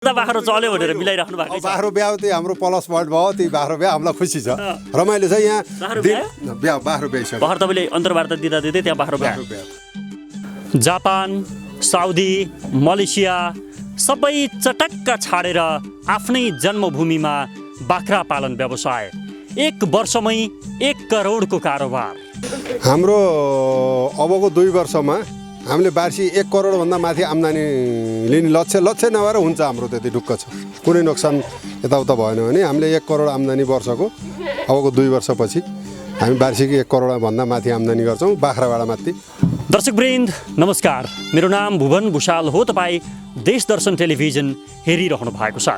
बाख्रो चल्यो भनेर मिलाइराख्नु भएको छ। बाख्रो ब्याह त्यही हाम्रो प्लस पोइन्ट भयो, त्यही बाख्रो ब्याह हामीलाई खुसी छ, रमाइलो छ यहाँ। बाख्रो ब्याह भर्खर तपाईँले अन्तर्वार्ता दिँदा दिँदै त्यहाँ बाख्रो ब्याह। जापान, साउदी, मलेसिया सबै चटक्क छाडेर आफ्नै जन्मभूमिमा बाख्रा पालन व्यवसाय 1 वर्षमै 1 करोडको कारोबार। हाम्रो अबको 2 वर्षमा हामीले वार्षिक 1 करोडभन्दा माथि आम्दानी लिने लक्ष्य नभएर हुन्छ। हाम्रो त्यति ढुक्क छ, कुनै नोक्सान यताउता भएन भने हामीले 1 करोड आम्दानी वर्षको अबको 2 वर्षपछि हामी वार्षिक 1 करोडभन्दा माथि आम्दानी गर्छौँ बाख्राबाट माथि। दर्शकवृन्द नमस्कार, मेरो नाम भुवन भुषाल हो। तपाईँ देश दर्शन टेलिभिजन हेरिरहनु भएको छ।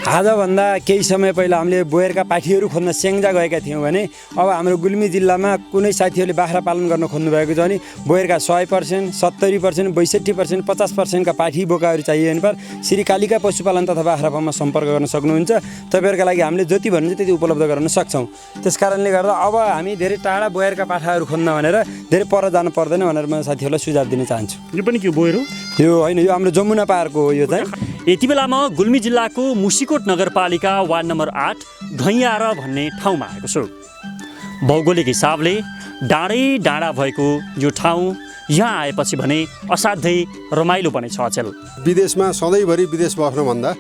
आजभन्दा केही समय पहिला हामीले बोयरका पाठीहरू खोज्न स्याङ्जा गएका थियौँ भने अब हाम्रो गुल्मी जिल्लामा कुनै साथीहरूले बाख्रा पालन गर्न खोज्नुभएको छ भने बोयरका 100%, 70%, 62%, 50%का पाठी बोकाहरू चाहिए भने पर श्री कालिका पशुपालन तथा बाख्रा फार्ममा सम्पर्क गर्न सक्नुहुन्छ। तपाईँहरूका लागि हामीले जति भन्नुहुन्छ त्यति उपलब्ध गराउन सक्छौँ। त्यसकारणले गर्दा अब हामी धेरै टाढा बोयरका पाठाहरू खोज्न भनेर धेरै पर जानु पर्दैन भनेर म साथीहरूलाई सुझाव दिन चाहन्छु। यो पनि के बोयर हो? यो होइन, यो हाम्रो जमुना पाहाडको हो। यो चाहिँ यति बेला म गुल्मी जिल्लाको मुसिकोट नगरपालिका वार्ड नम्बर 8 घैयार भन्ने ठाउँमा आएको छु। भौगोलिक हिसाबले डाँडै डाँडा भएको यो ठाउँ यहाँ आएपछि भने असाध्यै रमाइलो पनि छ। अचेल विदेशमा सधैँभरि विदेश बस्नुभन्दा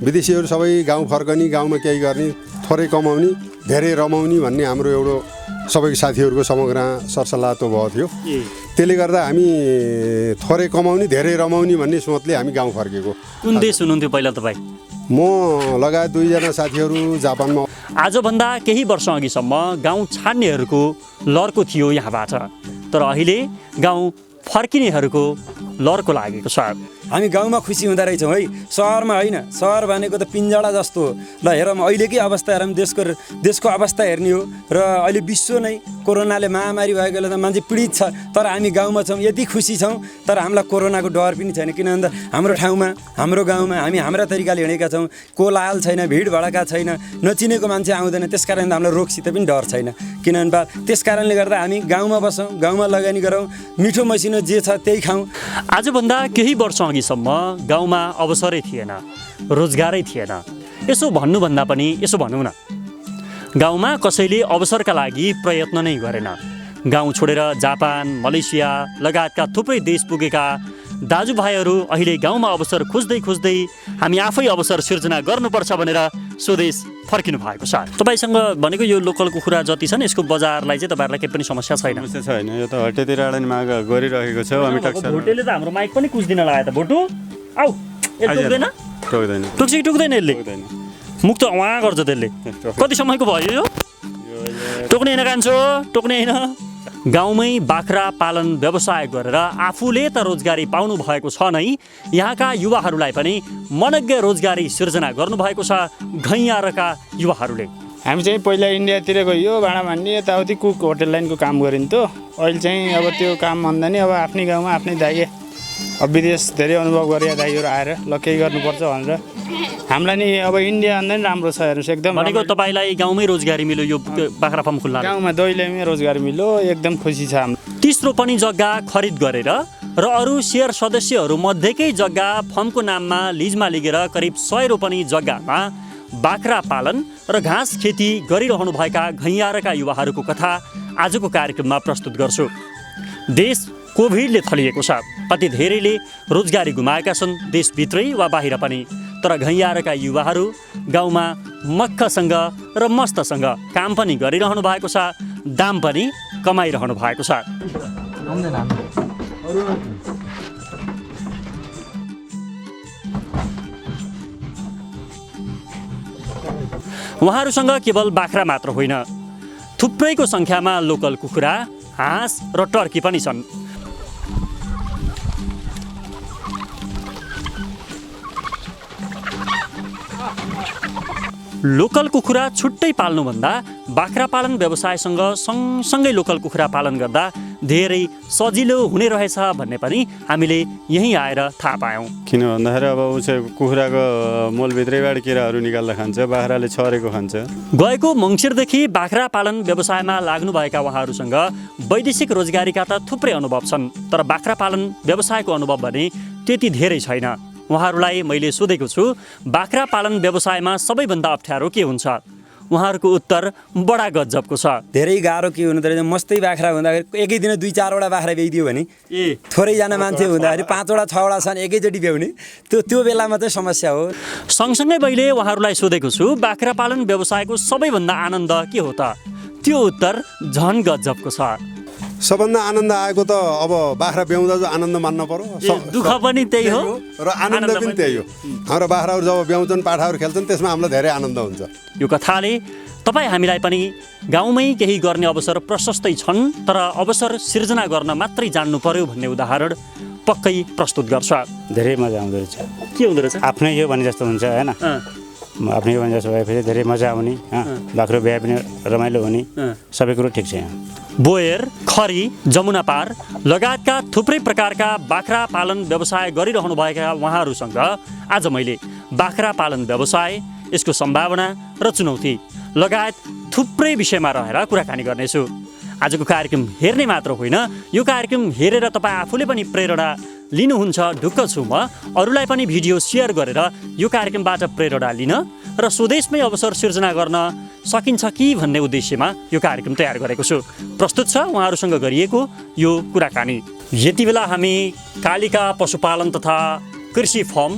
विदेशीहरू सबै गाउँ फर्कने, गाउँमा केही गर्ने, थोरै कमाउने, धेरै रमाउने भन्ने हाम्रो एउटा सबैको साथीहरूको समग्र सरसल्लाह त भएको थियो। त्यसले गर्दा हामी थोरै कमाउने धेरै रमाउने भन्ने सोचले हामी गाउँ फर्केको। कुन देश हुनुहुन्थ्यो पहिला तपाईँ? म लगायत 2 जना साथीहरू जापानमा। आजभन्दा केही वर्ष अघिसम्म गाउँ छाड्नेहरूको लर्को थियो यहाँबाट, तर अहिले गाउँ फर्किनेहरूको लर्को लागेको छ। हामी गाउँमा खुसी हुँदो रहेछौँ है, सहरमा होइन। सहर भनेको त पिन्जडा जस्तो हो। ल हेरौँ अहिलेकै अवस्था हेरौँ, देशको अवस्था हेर्ने हो। र अहिले विश्व नै कोरोनाले महामारी भएकोले त मान्छे पीडित छ, तर हामी गाउँमा छौँ, यति खुसी छौँ। तर हामीलाई कोरोनाको डर पनि छैन, किन भन्दा हाम्रो ठाउँमा, हाम्रो गाउँमा हामी हाम्रा तरिकाले हिँडेका छौँ। कोलाहल छैन, भिड भडका छैन, नचिनेको मान्छे आउँदैन। त्यसकारण हामीलाई रोगसित पनि डर छैन। किनभने त्यसकारणले गर्दा हामी गाउँमा बसौँ, गाउँमा लगानी गरौँ, मिठो मसिनो जे छ त्यही खाउँ। आजभन्दा केही वर्ष अघिसम्म गाउँमा अवसरै थिएन, रोजगारै थिएन। यसो भन्नुभन्दा पनि यसो भनौँ न, गाउँमा कसैले अवसरका लागि प्रयत्न नै गरेन। गाउँ छोडेर जापान, मलेसिया लगायतका थुप्रै देश पुगेका दाजुभाइहरू अहिले गाउँमा अवसर खोज्दै खोज्दै हामी आफै अवसर सिर्जना गर्नुपर्छ भनेर स्वदेश फर्किनु भएको छ। तपाईँसँग भनेको यो लोकल कुखुरा जति छन् यसको बजारलाई चाहिँ तपाईँहरूलाई केही पनि समस्या छैन? समस्या छैन, यो त हटेतिर माग गरिरहेको छ। हामी भोटेले त हाम्रो माइक पनि कुछ दिन लगायो त। भोटु आऊ, टोक्दैन टोक्छ कि टोक्दैन? यसले मुख त उहाँ गर्छ त्यसले। कति समयको भयो यो? टोक्ने होइन कान्छो, टोक्ने होइन। गाउँमै बाख्रा पालन व्यवसाय गरेर आफूले त रोजगारी पाउनु भएको छ नै, यहाँका युवाहरूलाई पनि मनज्ञ रोजगारी सिर्जना गर्नुभएको छ घैयारका युवाहरूले। हामी चाहिँ पहिला इन्डियातिर गयो, भाँडा मान्ने, यताउति कुक होटल लाइनको काम गरिन्थ्यो। अहिले चाहिँ अब त्यो काम भन्दा नि अब आफ्नै गाउँमा आफ्नै दाइए, अब विदेश धेरै अनुभव गरे दाइहरू आएर ल केही गर्नुपर्छ भनेर हामीलाई नि अब इन्डिया भन्दा नि राम्रो छ। हेर्नुहोस् एकदम भनेको तपाईँलाई गाउँमै रोजगारी मिल्यो यो बाख्रा फार्म खुल्ला? गाउँमा दैलेमै रोजगारी मिल्यो, एकदम खुसी छ हाम्रो। 30 रोपनी जग्गा खरिद गरेर र अरू सेयर सदस्यहरू मध्येकै जग्गा फर्मको नाममा लिजमा लिएर करिब 100 रोपनी जग्गामा बाख्रा पालन र घाँस खेती गरिरहनुभएका घैयारका युवाहरूको कथा आजको कार्यक्रममा प्रस्तुत गर्छु। देश कोभिडले थलिएको छ, कति धेरैले रोजगारी गुमाएका छन्, देशभित्रै वा बाहिर पनि। तर घैयारका युवाहरू गाउँमा मक्खसँग र मस्तसँग काम पनि गरिरहनु भएको छ, दाम पनि कमाइरहनु भएको छ। उहाँहरूसँग केवल बाख्रा मात्र होइन, थुप्रैको सङ्ख्यामा लोकल कुखुरा, हाँस र टर्की पनि छन्। लोकल कुखुरा छुट्टै पाल्नुभन्दा बाख्रा पालन व्यवसायसँग सँगसँगै लोकल कुखुरा पालन गर्दा धेरै सजिलो हुने रहेछ भन्ने पनि हामीले यहीँ आएर थाहा पायौँ। किन भन्दाखेरि अब कुखुराको मोलभित्रैबाट किराहरू निकाल्दा खान्छ, बाख्राले छरेको खान्छ। गएको मङ्सिरदेखि बाख्रा पालन व्यवसायमा लाग्नुभएका उहाँहरूसँग वैदेशिक रोजगारीका त थुप्रै अनुभव छन्, तर बाख्रा पालन व्यवसायको अनुभव भने त्यति धेरै छैन। उहाँहरूलाई मैले सोधेको छु बाख्रा पालन व्यवसायमा सबैभन्दा अप्ठ्यारो के हुन्छ। उहाँहरूको उत्तर बडा गजबको छ। धेरै गाह्रो के हुनु त मस्तै बाख्रा हुँदाखेरि एकै दिन 2-4वटा बाख्रा बेचिदियो भने थोरैजना मान्छे हुँदाखेरि 5वटा 6वटा छन् एकैचोटि ब्याउने त्यो बेलामा चाहिँ समस्या हो। सँगसँगै मैले उहाँहरूलाई सोधेको छु बाख्रा पालन व्यवसायको सबैभन्दा आनन्द के हो त। त्यो उत्तर झन् गजबको छ। सबभन्दा आनन्द आएको त अब बाख्रा ब्याउँदा जो आनन्द मान्न पर्यो, दुःख पनि त्यही हो र आनन्द पनि त्यही हो। हाम्रो बाख्राहरू जब ब्याउँछन् पाठाहरू खेल्छन् त्यसमा हामीलाई धेरै आनन्द हुन्छ। यो कथाले तपाईँ हामीलाई पनि गाउँमै केही गर्ने अवसर प्रशस्तै छन् तर अवसर सिर्जना गर्न मात्रै जान्नु पर्यो भन्ने उदाहरण पक्कै प्रस्तुत गर्छ। धेरै मजा आउँदो रहेछ। के हुँदो रहेछ? आफ्नै यो भने जस्तो हुन्छ होइन, आफ्नै यो भने जस्तो भएपछि धेरै मजा आउने, बाख्रो बिहा पनि रमाइलो हुने, सबै कुरो ठिक छ यहाँ। बोयर, खरी, जमुना पार लगायतका थुप्रै प्रकारका बाख्रा पालन व्यवसाय गरिरहनुभएका उहाँहरूसँग आज मैले बाख्रा पालन व्यवसाय, यसको सम्भावना र चुनौती लगायत थुप्रै विषयमा रहेर कुराकानी गर्नेछु। आजको कार्यक्रम हेर्ने मात्र होइन, यो कार्यक्रम हेरेर तपाईँ आफूले पनि प्रेरणा लिनुहुन्छ ढुक्क छु म। अरूलाई पनि भिडियो सेयर गरेर यो कार्यक्रमबाट प्रेरणा लिन र स्वदेशमै अवसर सिर्जना गर्न सकिन्छ कि भन्ने उद्देश्यमा यो कार्यक्रम तयार गरेको छु। प्रस्तुत छ उहाँहरूसँग गरिएको यो कुराकानी। यति बेला हामी कालिका पशुपालन तथा कृषि फर्म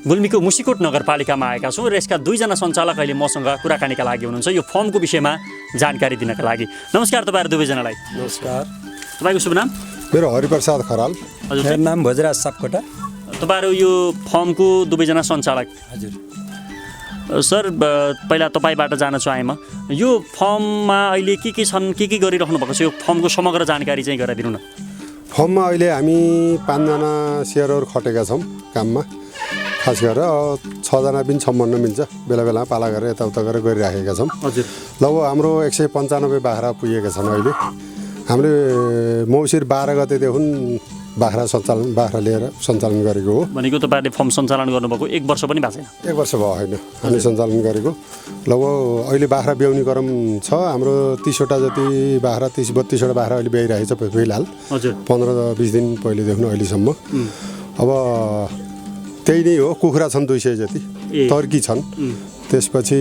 गुल्मीको मुसिकोट नगरपालिकामा आएका छौँ र यसका 2जना सञ्चालक अहिले मसँग कुराकानीका लागि हुनुहुन्छ यो फर्मको विषयमा जानकारी दिनका लागि। नमस्कार तपाईँहरू दुवैजनालाई। नमस्कार। तपाईँको शुभ नाम? मेरो हरिप्रसाद खराल। हजुर। मेरो नाम भोजराज सापकोटा। तपाईँहरू यो फर्मको 2जना सञ्चालक। हजुर सर, पहिला तपाईँबाट जान चाहेँ म, यो फर्ममा अहिले के छन्, के गरिराख्नु भएको छ, यो फर्मको समग्र जानकारी चाहिँ गराइदिनु न। फर्ममा अहिले हामी 5जना सेयरहरू खटेका छौँ काममा। खास गरेर 6जना पनि छौँ भन्न मिल्छ, बेला बेला पाला गरेर यताउता गरेर गरिराखेका छौँ। हजुर। लगभग हाम्रो 195 बाख्रा पुगेका छन् अहिले। हामीले मौसिर 12 गतेदेखि बाख्रा लिएर सञ्चालन गरेको हो। भनेको तपाईँहरूले फर्म सञ्चालन गर्नुभएको 1 वर्ष पनि भएको छैन? 1 वर्ष भयो होइन हामीले सञ्चालन गरेको। लगभग अहिले बाख्रा ब्याउने क्रम छ हाम्रो। 30वटा जति बाख्रा, 30-32वटा बाख्रा अहिले ब्याइरहेको छ फिलहाल। हजुर। 15-20 दिन पहिलेदेखि अहिलेसम्म। अब त्यही नै हो। कुखुरा छन् 200 जति, टर्की छन्, त्यसपछि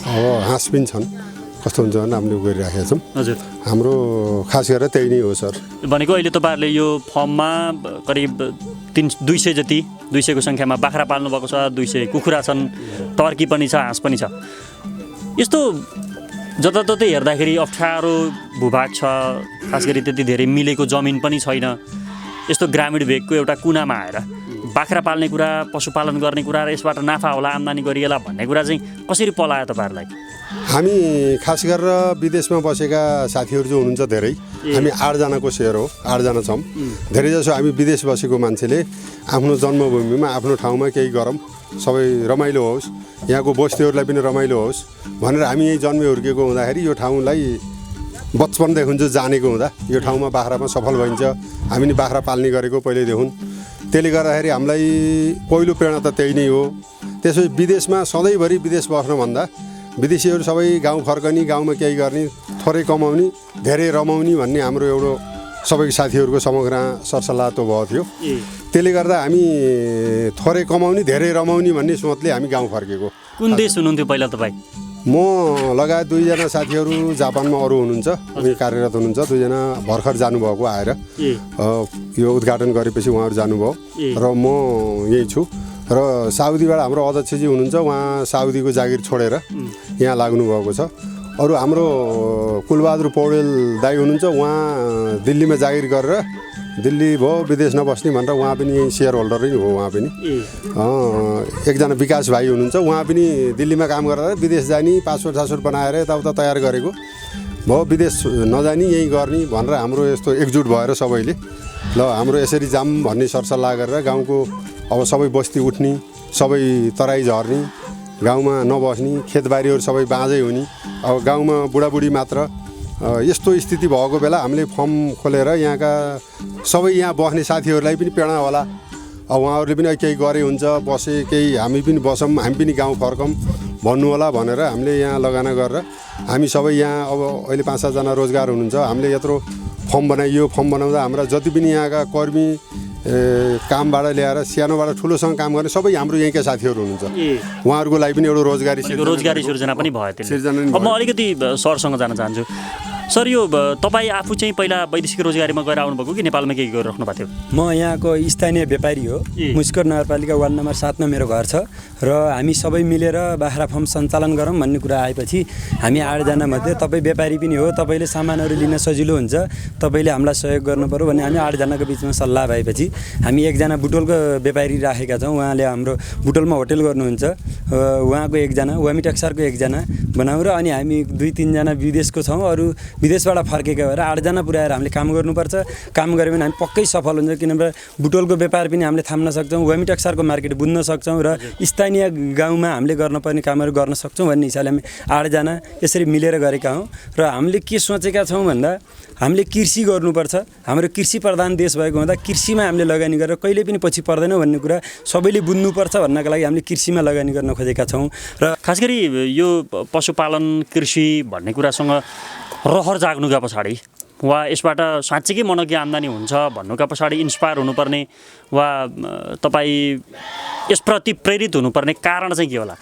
अब हाँस पनि छन्। कस्तो हुन्छ भने हामीले गरिराखेका छौँ। हजुर। हाम्रो खास गरेर त्यही नै हो सर। भनेको अहिले तपाईँहरूले यो फर्ममा करिब 200 जति, 200को सङ्ख्यामा बाख्रा पाल्नु भएको छ, 200 कुखुरा छन्, टर्की पनि छ, हाँस पनि छ। यस्तो जताततै हेर्दाखेरि अप्ठ्यारो भूभाग छ, खास गरी त्यति धेरै मिलेको जमिन पनि छैन। यस्तो ग्रामीण भेगको एउटा कुनामा आएर बाख्रा पाल्ने कुरा, पशुपालन गर्ने कुरा र यसबाट नाफा होला, आम्दानी गरिएला भन्ने कुरा चाहिँ कसरी पलायो तपाईँहरूलाई? हामी खास गरेर विदेशमा बसेका साथीहरू जो हुनुहुन्छ धेरै, हामी 8जनाको सेयर हो, 8जना छौँ। धेरैजसो हामी विदेश बसेको मान्छेले आफ्नो जन्मभूमिमा आफ्नो ठाउँमा केही गरौँ, सबै रमाइलो होस्, यहाँको बस्तीहरूलाई पनि रमाइलो होस् भनेर हामी यहीँ जन्मे हुर्केको हुँदाखेरि यो ठाउँलाई बचपनदेखि जो जानेको हुँदा यो ठाउँमा बाख्रामा सफल भइन्छ। हामी नि बाख्रा पाल्ने गरेको पहिल्यैदेखि, त्यसले गर्दाखेरि हामीलाई पहिलो प्रेरणा त त्यही नै हो। त्यसपछि विदेशमा सधैँभरि विदेश बस्नुभन्दा विदेशीहरू सबै गाउँ फर्कने, गाउँमा केही गर्ने, थोरै कमाउने, धेरै रमाउने भन्ने हाम्रो एउटा सबै साथीहरूको समग्र सरसल्लाह त भएको थियो। त्यसले गर्दा हामी थोरै कमाउने, धेरै रमाउने भन्ने सोचले हामी गाउँ फर्केको। कुन देश हुनुहुन्थ्यो पहिला तपाईँ? म लगायत 2जना साथीहरू जापानमा अरू हुनुहुन्छ, उनी कार्यरत हुनुहुन्छ। 2जना भर्खर जानुभएको आएर यो उद्घाटन गरेपछि उहाँहरू जानुभयो र म यही छु। र साउदीबाट हाम्रो अध्यक्षजी हुनुहुन्छ, उहाँ साउदीको जागिर छोडेर यहाँ लाग्नुभएको छ। अरू हाम्रो कुलबहादुर पौडेल दाई हुनुहुन्छ, उहाँ दिल्लीमा जागिर गरेर दिल्ली भयो, विदेश नबस्ने भनेर उहाँ पनि यही सेयर होल्डरै हो। उहाँ पनि एकजना विकास भाइ हुनुहुन्छ, उहाँ पनि दिल्लीमा काम गरेर विदेश जाने, पासपोर्ट बनाएर यताउता तयार गरेको भयो, विदेश नजाने यहीँ गर्ने भनेर हाम्रो यस्तो एकजुट भएर सबैले ल हाम्रो यसरी जाऊँ भन्ने सरसल्लाह गरेर गाउँको अब सबै बस्ती उठ्ने, सबै तराई झर्ने, गाउँमा नबस्ने, खेतबारीहरू सबै बाँझै हुने, अब गाउँमा बुढाबुढी मात्र, यस्तो स्थिति भएको बेला हामीले फर्म खोलेर यहाँका सबै यहाँ बस्ने साथीहरूलाई पनि प्रेरणा होला, अब उहाँहरूले पनि केही गरे हुन्छ, बसे केही हामी पनि बसौँ, हामी पनि गाउँ फर्कौँ भन्नु होला भनेर हामीले यहाँ लगाना गरेर हामी सबै यहाँ अब अहिले 5-7जना रोजगार हुनुहुन्छ। हामीले यत्रो फर्म बनाइयो, फर्म बनाउँदा हाम्रा जति पनि यहाँका कर्मी कामबाट ल्याएर सानोबाट ठुलोसँग काम गर्ने सबै हाम्रो यहीँका साथीहरू हुनुहुन्छ। उहाँहरूको लागि पनि एउटा रोजगारी सिर्जना पनि भयो त्यसले। अब म अलिकति सरसँग जान चाहन्छु। सर, यो तपाईँ आफू चाहिँ पहिला वैदेशिक रोजगारीमा गएर आउनुभएको कि नेपालमा केही गरिराख्नु भएको थियो? म यहाँको स्थानीय व्यापारी हो। मुस्कोट नगरपालिका वार्ड नम्बर 7 मा मेरो घर छ र हामी सबै मिलेर बाख्रा फार्म सञ्चालन गरौँ भन्ने कुरा आएपछि हामी 8 जना मध्ये तपाईँ व्यापारी पनि हो, तपाईँले सामानहरू लिन सजिलो हुन्छ, तपाईँले हामीलाई सहयोग गर्नु पर्यो भन्ने हामी 8 जनाको बिचमा सल्लाह भएपछि हामी 1 जना बुटोलको व्यापारी राखेका छौँ। उहाँले हाम्रो बुटोलमा होटल गर्नुहुन्छ, उहाँको 1 जना, वामी टक्सारको 1 जना बनाउँ र अनि हामी 2-3 जना विदेशको छौँ। अरू विदेशबाट फर्केका भएर 8 जना पुर्याएर हामीले काम गर्नुपर्छ। काम गऱ्यो भने हामी पक्कै सफल हुन्छ, किनभने बुटोलको व्यापार पनि हामीले थाम्न सक्छौँ, वामी टक्सारको मार्केट बुझ्न सक्छौँ र स्थानीय गाउँमा हामीले गर्नुपर्ने कामहरू गर्न सक्छौँ भन्ने हिसाबले हामी 8 जना यसरी मिलेर गरेका हौँ। र हामीले के सोचेका छौँ भन्दा हामीले कृषि गर्नुपर्छ। हाम्रो कृषि प्रधान देश भएको हुँदा कृषिमा हामीले लगानी गरेर कहिले पनि पछि पर्दैनौँ भन्ने कुरा सबैले बुझ्नुपर्छ भन्नका लागि हामीले कृषिमा लगानी गर्न खोजेका छौँ। र खास गरी यो पशुपालन कृषि भन्ने कुरासँग रहर जाग्नुका पछाडि वा यसबाट साँच्चीकै मनकी आम्दानी हुन्छ भन्नुका पछाडि इन्स्पायर हुनुपर्ने वा तपाईँ यसप्रति प्रेरित हुनुपर्ने कारण चाहिँ के होला?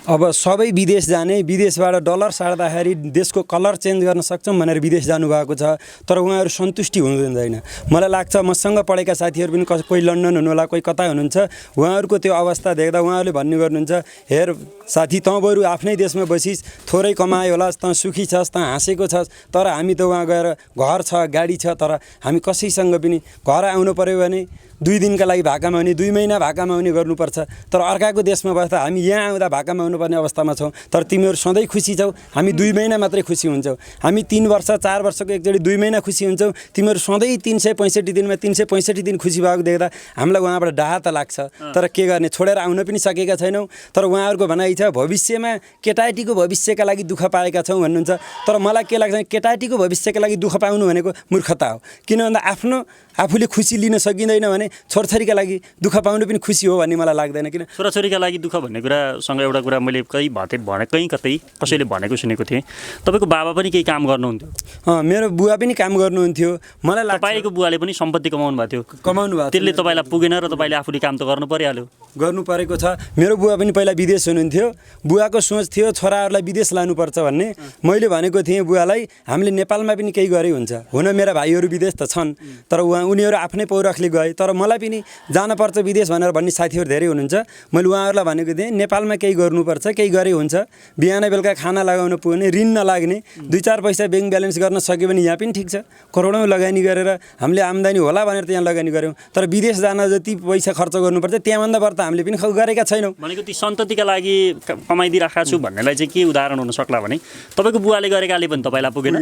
अब सबै विदेश जाने, विदेशबाट डलर सार्दाखेरि देशको कलर चेन्ज गर्न सक्छौँ भनेर विदेश जानुभएको छ, तर उहाँहरू सन्तुष्टि हुँदैन। मलाई लाग्छ मसँग पढेका साथीहरू पनि कोही लन्डन हुनुहोला, कोही कता हुनुहुन्छ, उहाँहरूको त्यो अवस्था देख्दा उहाँहरूले भन्ने गर्नुहुन्छ, हेर साथी, तँ बरु आफ्नै देशमा बसिस्, थोरै कमायो होला, तँ सुखी छस्, तँ हाँसेको छस्, तर हामी त उहाँ गएर घर छ, गाडी छ, तर हामी कसैसँग पनि घर आउनु पऱ्यो भने 2 दिनका लागि भाकामा आउने, 2 महिना भाकामा आउने गर्नुपर्छ। तर अर्काको देशमा बस्दा हामी यहाँ आउँदा भाकामा आउनुपर्ने अवस्थामा छौँ, तर तिमीहरू सधैँ खुसी छौ, हामी 2 महिना मात्रै खुसी हुन्छौँ। हामी 3 वर्ष 4 वर्षको एकचोटि 2 महिना खुसी हुन्छौँ, तिमीहरू सधैँ 365 दिनमा 365 दिन खुसी भएको देख्दा हामीलाई उहाँबाट डाहा त लाग्छ। तर के गर्ने, छोडेर आउन पनि सकेका छैनौँ। तर उहाँहरूको भनाइ छ भविष्यमा केटाकेटीको भविष्यका लागि दुःख पाएका छौँ भन्नुहुन्छ, तर मलाई के लाग्छ, केटाकेटीको भविष्यका लागि दुःख पाउनु भनेको मूर्खता हो। किन भन्दा आफूले खुसी लिन सकिँदैन भने छोरछोरीका लागि दुःख पाउनु पनि खुसी हो भन्ने मलाई लाग्दैन। किन छोराछोरीका लागि दुःख भन्ने कुरासँग एउटा कुरा मैले कहीँ कतै कसैले भनेको सुनेको थिएँ, तपाईँको बाबा पनि केही काम गर्नुहुन्थ्यो? मेरो बुवा पनि काम गर्नुहुन्थ्यो। मलाई लाग्छ तपाईँको बुवाले पनि सम्पत्ति कमाउनु भएको थियो, त्यसले तपाईँलाई पुगेन र तपाईँले आफूले काम त गर्नु परिहाल्यो। गर्नु परेको छ। मेरो बुवा पनि पहिला विदेश हुनुहुन्थ्यो, बुवाको सोच थियो छोराहरूलाई विदेश लानुपर्छ भन्ने। मैले भनेको थिएँ बुवालाई, हामीले नेपालमा पनि केही गरे हुन्छ, हुन मेरा भाइहरू विदेश त छन्, तर उनीहरू आफ्नै पौरखले गए, तर मलाई पनि जानुपर्छ विदेश भनेर भन्ने साथीहरू धेरै हुनुहुन्छ। मैले उहाँहरूलाई भनेको थिएँ नेपालमा केही गर्नुपर्छ, केही गरे हुन्छ, बिहान बेलुका खाना लगाउन पुग्ने, ऋण नलाग्ने, 2-4 पैसा ब्याङ्क ब्यालेन्स गर्न सक्यो भने यहाँ पनि ठिक छ। करोडौँ लगानी गरेर हामीले आम्दानी होला भनेर त्यहाँ लगानी गऱ्यौँ, तर विदेश जान जति पैसा खर्च गर्नुपर्छ त्यहाँभन्दा बढी हामीले पनि गरेका छैनौँ। भनेको ती सन्ततिका लागि कमाइदिइराखेको छु भन्नेलाई चाहिँ के उदाहरण हुन सक्ला भने तपाईँको बुवाले गरेकाले पनि तपाईँलाई पुगेन,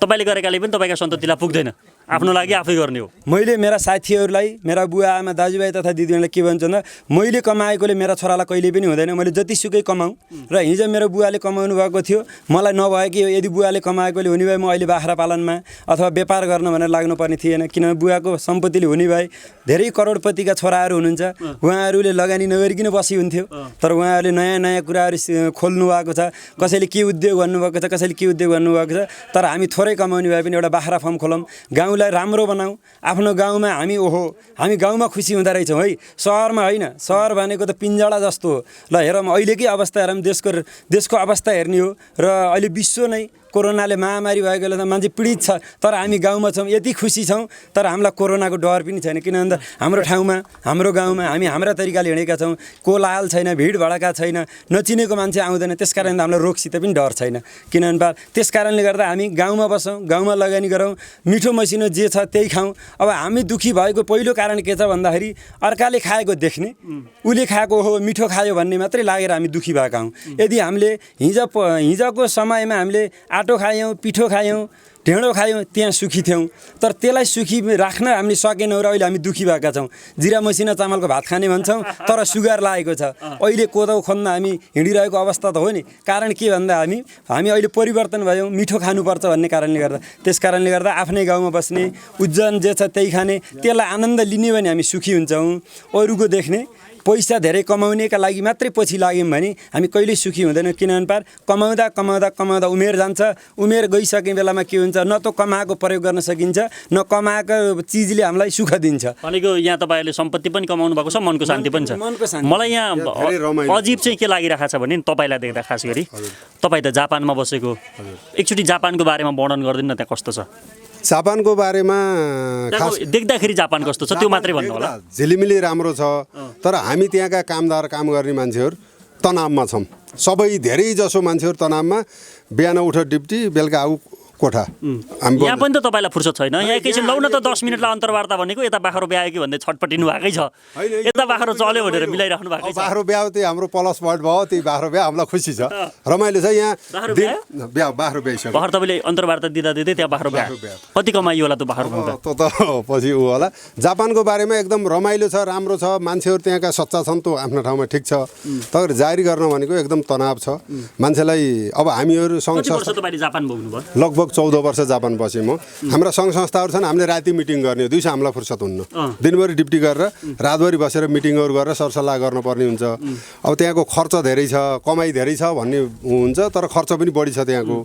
तपाईँले गरेकाले पनि तपाईँका सन्ततिलाई पुग्दैन, आफ्नो लागि आफै गर्ने हो। मैले मेरा साथीहरूलाई, मेरा बुवा आमा दाजुभाइ तथा दिदीबहिनीलाई के भन्छु भन्दा मैले कमाएकोले मेरा छोरालाई कहिले पनि हुँदैन, मैले जतिसुकै कमाऊँ। र हिजो मेरो बुवाले कमाउनु भएको थियो, मलाई नभए कि यदि बुवाले कमाएकोले हुने भए म अहिले बाख्रा पालनमा अथवा व्यापार गर्न भनेर लाग्नुपर्ने थिएन। किनभने बुवाको सम्पत्तिले हुने भए धेरै करोडपतिका छोराहरू हुनुहुन्छ, उहाँहरूले लगानी नगरिकन बसी हुन्थ्यो, तर उहाँहरूले नयाँ नयाँ कुराहरू खोल्नु भएको छ। कसैले के उद्योग भन्नुभएको छ, कसैले के उद्योग भन्नुभएको छ, तर हामी थोरै कमाउने भए पनि एउटा बाख्रा फार्म खोलौँ, गाउँलाई राम्रो बनाऊ। आफ्नो गाउँमा हामी गाउँमा खुसी हुँदो रहेछौँ है, सहरमा होइन। सहर भनेको त पिन्जडा जस्तो हो। ल हेरौँ अहिलेकै अवस्था, हेरौँ देशको अवस्था हेर्ने हो। र अहिले विश्व नै कोरोनाले महामारी भएकोले त मान्छे पीडित छ, तर हामी गाउँमा छौँ, यति खुसी छौँ, तर हामीलाई कोरोनाको डर पनि छैन। किन भन्दा हाम्रो ठाउँमा, हाम्रो गाउँमा हामी हाम्रा तरिकाले हिँडेका छौँ, कोलाहल छैन, भिड भडका छैन, नचिनेको मान्छे आउँदैन, त्यस कारण हामीलाई रोगसित पनि डर छैन। किनभने त्यस कारणले गर्दा हामी गाउँमा बसौँ, गाउँमा लगानी गरौँ, मिठो मसिनो जे छ त्यही खाउँ। अब हामी दुःखी भएको पहिलो कारण के छ भन्दाखेरि अर्काले खाएको देख्ने, उसले खाएको हो मिठो खायो भन्ने मात्रै लागेर हामी दुःखी भएका हौँ। यदि हामीले हिजोको समयमा हामीले आटो खायौँ, पिठो खायौँ, ढेँडो खायौँ, त्यहाँ सुखी थियौँ, तर त्यसलाई सुखी राख्न हामीले सकेनौँ र अहिले हामी दुःखी भएका छौँ। जिरा मसिना चामलको भात खाने भन्छौँ, तर सुगर लागेको छ। अहिले कोदो खोज्न हामी हिँडिरहेको अवस्था त हो नि। कारण के भन्दा हामी अहिले परिवर्तन भयौँ, मिठो खानुपर्छ भन्ने कारणले गर्दा। त्यस कारणले गर्दा आफ्नै गाउँमा बस्ने, उज्जैन जे छ त्यही खाने, त्यसलाई आनन्द लिने भने हामी सुखी हुन्छौँ। अरूको देख्ने पैसा धेरै कमाउनेका लागि मात्रै पछि लाग्यौँ भने हामी कहिल्यै सुखी हुँदैनौँ। किनभने पार कमाउँदा कमाउँदा कमाउँदा उमेर जान्छ। उमेर गइसके बेलामा के हुन्छ, न त कमाएको प्रयोग गर्न सकिन्छ, न कमाएको चिजले हामीलाई सुख दिन्छ। भनेको यहाँ तपाईँहरूले सम्पत्ति पनि कमाउनु भएको छ, मनको शान्ति पनि छ। मनको शान्ति। मलाई यहाँ धेरै रमाइलो अजीब चाहिँ के लागिरहेको छ भने तपाईँलाई देख्दा खास गरी तपाईँ त जापानमा बसेको, एकचोटि जापानको बारेमा वर्णन गरिदिनु न, त्यहाँ कस्तो छ? जापानको बारेमा खास देख्दाखेरि जापान कस्तो छ त्यो मात्रै भन्नु होला। झिलिमिली राम्रो छ, तर हामी त्यहाँका कामदार काम गर्ने मान्छेहरू तनावमा छौँ। सबै धेरै जसो मान्छेहरू तनावमा, बिहान उठ ड्युटी, बेलुका आऊ कोठा। यहाँ पनि त तपाईँलाई फुर्सद छैन। यहाँ एकैछिन लौ न त 10 मिनटलाई अन्तर्वार्ता भनेको यता बाख्रो ब्यायो कि भन्दै छटपटिनु भएकै छ, यता बाख्रो चल्यो भनेर मिलाइराख्नु भएको छ। बाख्रो बिहा त्यही हाम्रो प्लस पोइन्ट भयो, त्यही बाख्रो बिहा हामीलाई खुसी छ, रमाइलो छ। यहाँ बाख्रो ब्याइसक्यो। भर्खर तपाईँले अन्तर्वार्ता दिँदा दिँदै त्यहाँ बाख्रो ब्यायो, कति कमाइयो होला त्यो बाख्रो ब्याउँदा? त पछि ऊ होला। जापानको बारेमा एकदम रमाइलो छ, राम्रो छ, मान्छेहरू त्यहाँका सच्चा छन्, त्यो आफ्नो ठाउँमा ठिक छ। तर जारी गर्न भनेको एकदम तनाव छ मान्छेलाई। अब हामीहरू सङ्घ कति वर्ष तपाईँले जापान भोग्नुभयो? लगभग 14 वर्ष जापान बसेँ म। हाम्रा सङ्घ संस्थाहरू छन्, हामीले राति मिटिङ गर्ने, दिउँसो हामीलाई फुर्सद हुन्न। दिनभरि ड्युटी गरेर रातभरि बसेर मिटिङहरू गरेर सरसल्लाह गर्नुपर्ने हुन्छ। अब त्यहाँको खर्च धेरै छ, कमाइ धेरै छ भन्ने हुन्छ, तर खर्च पनि बढी छ त्यहाँको।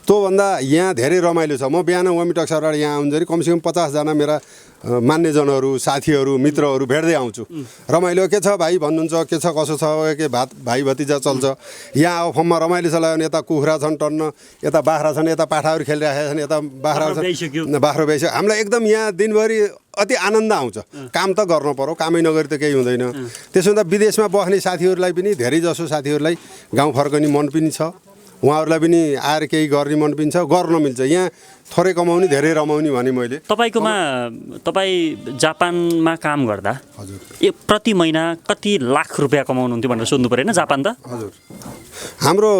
त्योभन्दा यहाँ धेरै रमाइलो छ। म बिहान वमिटक्सबाट यहाँ आउँदाखेरि कमसेकम 50 जना मेरा मान्यजनहरू, साथीहरू, मित्रहरू भेट्दै आउँछु। रमाइलो के छ भाइ भन्नुहुन्छ, के छ कसो छ, के भाइ भतिजा चल्छ। यहाँ अब फर्ममा रमाइलो छ लाग्यो भने यता कुखुरा छन् टन्न, यता बाख्रा छन्, यता पाठाहरू खेलिरहेका छन्, यता बाख्रा छन्, बाख्रो भइसक्यो। हामीलाई एकदम यहाँ दिनभरि अति आनन्द आउँछ। काम त गर्नु पर्यो, कामै नगरी त केही हुँदैन। त्यसो हुँदा विदेशमा बस्ने साथीहरूलाई पनि, धेरै जसो साथीहरूलाई गाउँ फर्कने मन पनि छ, उहाँहरूलाई पनि आएर केही गर्ने मन पनि छ, गर्न मिल्छ। यहाँ थोरै कमाउने धेरै रमाउने भने मैले तपाईँ जापानमा काम गर्दा प्रति महिना कति लाख रुपियाँ कमाउनुहुन्थ्यो भनेर सोध्नु परेन जापान त? हजुर, हाम्रो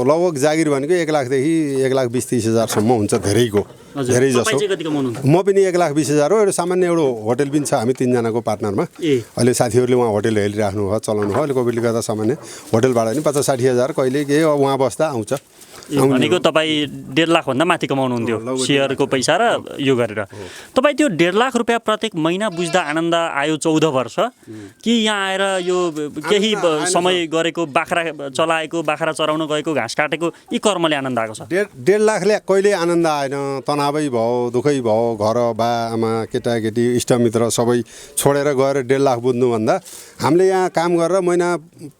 लगभग जागिर भनेको 1 लाखदेखि 1,20,30,000सम्म हुन्छ, धेरैको धेरै जसो। म पनि 1,20,000 हो। एउटा सामान्य एउटा होटल पनि छ, हामी 3 जनाको पार्टनरमा। अहिले साथीहरूले उहाँ होटल हेरिराख्नु भयो, चलाउनु भयो। अहिले कोभिडले गर्दा सामान्य होटल भाडा पनि 50-60 हजार कहिले के उहाँ बस्दा आउँछ। भनेको तपाईँ 1.5 लाखभन्दा माथि कमाउनुहुन्थ्यो सेयरको पैसा र यो गरेर। तपाईँ त्यो 1.5 लाख रुपियाँ प्रत्येक महिना बुझ्दा आनन्द आयो 14 वर्ष कि यहाँ आएर यो केही समय गरेको, बाख्रा चलाएको, बाख्रा चराउन गएको, घाँस काटेको यी कर्मले आनन्द आएको छ? 1.5 लाखले कहिले आनन्द आएन। तनावै भयो, दुःखै भयो। घर बा आमा, केटाकेटी, इष्टमित्र सबै छोडेर गएर 1.5 लाख बुझ्नुभन्दा हामीले यहाँ काम गरेर महिना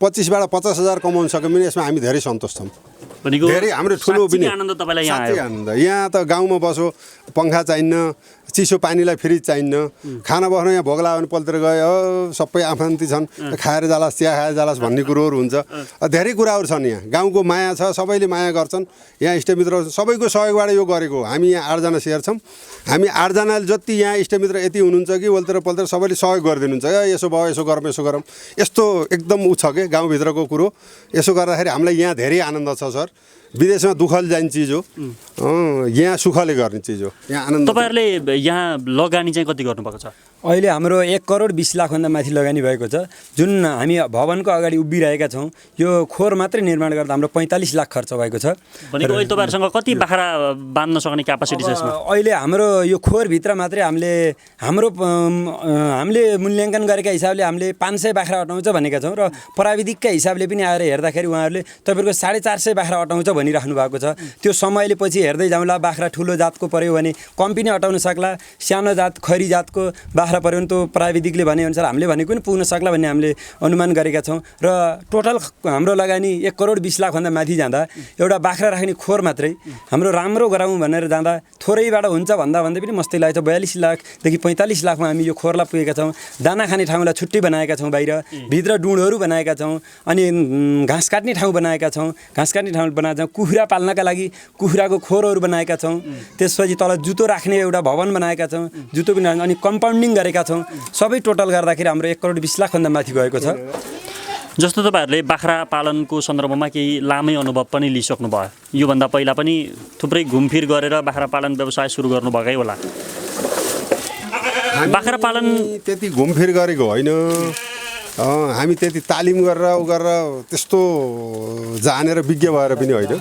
25बाट 50,000 कमाउन सक्यौँ भने यसमा हामी धेरै सन्तोष छौँ। धेरै हाम्रो ठुलो पनि आनन्द तपाईँलाई यहाँ आयो? आनन्द। यहाँ त गाउँमा बसो, पङ्खा चाहिन्न, चिसो पानीलाई फ्रिज चाहिन्न, खाना बस्नु यहाँ भोग लाग्यो भने पल्टेर गयो, सबै आफन्ती छन्, खाएर जालास्, चिया खाएर जालास् भन्ने कुरोहरू हुन्छ। धेरै कुराहरू छन् यहाँ। गाउँको माया छ, सबैले माया गर्छन्। यहाँ इष्टमित्र सबैको सहयोगबाट यो गरेको। हामी यहाँ 8 जना सेयर छौँ। हामी 8 जनाले जति यहाँ इष्टमित्र यति हुनुहुन्छ कि वल्तिर पल्तिर सबैले सहयोग गरिदिनुहुन्छ। यसो भयो, यसो गरौँ, यसो गरौँ, यस्तो एकदम उ छ कि गाउँभित्रको कुरो। यसो गर्दाखेरि हामीलाई यहाँ धेरै आनन्द छ सर। विदेशमा दुःखले जाने चिज हो, यहाँ सुखले गर्ने चिज हो। यहाँ आनन्द। तपाईँहरूले यहाँ लगानी चाहिँ कति गर्नुभएको छ? अहिले हाम्रो 1,20,00,000 माथि लगानी भएको छ। जुन हामी भवनको अगाडि उभिरहेका छौँ, यो खोर मात्रै निर्माण गर्दा हाम्रो 45 लाख खर्च भएको छ। भनेको अहिले तपाईँहरूसँग कति बाख्रा बाँध्न सक्ने क्यापासिटी छ यसमा? अहिले हाम्रो यो खोरभित्र मात्रै हामीले मूल्याङ्कन गरेका हिसाबले हामीले 500 बाख्रा अटाउँछ भनेका छौँ र प्राविधिकका हिसाबले पनि आएर हेर्दाखेरि उहाँहरूले तपाईँको 450 बाख्रा अटाउँछ भनिराख्नु भएको छ। त्यो समयले पछि हेर्दै जाउँला, बाख्रा ठुलो जातको पऱ्यो भने कम पनि अटाउन सक्ला, सानो जात खरी जातको बाख्रा पऱ्यो भने त्यो प्राविधिकले भनेअनुसार हामीले भनेको पनि पुग्न सक्ला भन्ने हामीले अनुमान गरेका छौँ। र टोटल हाम्रो लगानी 1,20,00,000 माथि जाँदा एउटा बाख्रा राख्ने खोर मात्रै हाम्रो राम्रो गराउँ भनेर जाँदा थोरैबाट हुन्छ भन्दा पनि मस्तै लागेको छ। 42 लाखदेखि 45 लाखमा हामी यो खोरलाई पुगेका छौँ। दाना खाने ठाउँलाई छुट्टै बनाएका छौँ, बाहिर भित्र डुँडहरू बनाएका छौँ, अनि घाँस काट्ने ठाउँ बनाएका छौँ। घाँस काट्ने ठाउँ बनाएका छौँ, कुखुरा पाल्नका लागि कुखुराको खोरहरू बनाएका छौँ। त्यसपछि तल जुतो राख्ने एउटा भवन बनाएका छौँ, जुतो पनि, अनि कम्पाउन्डिङ गरेका छौँ। सबै टोटल गर्दाखेरि हाम्रो 1,20,00,000 माथि गएको छ। जस्तो तपाईँहरूले बाख्रा पालनको सन्दर्भमा केही लामै अनुभव पनि लिइसक्नु भयो, योभन्दा पहिला पनि थुप्रै घुमफिर गरेर बाख्रा पालन व्यवसाय सुरु गर्नुभएकै होला। बाख्रा पालन त्यति घुमफिर गरेको होइन, हामी त्यति तालिम गरेर उ गरेर त्यस्तो जानेर विज्ञ भएर पनि होइन।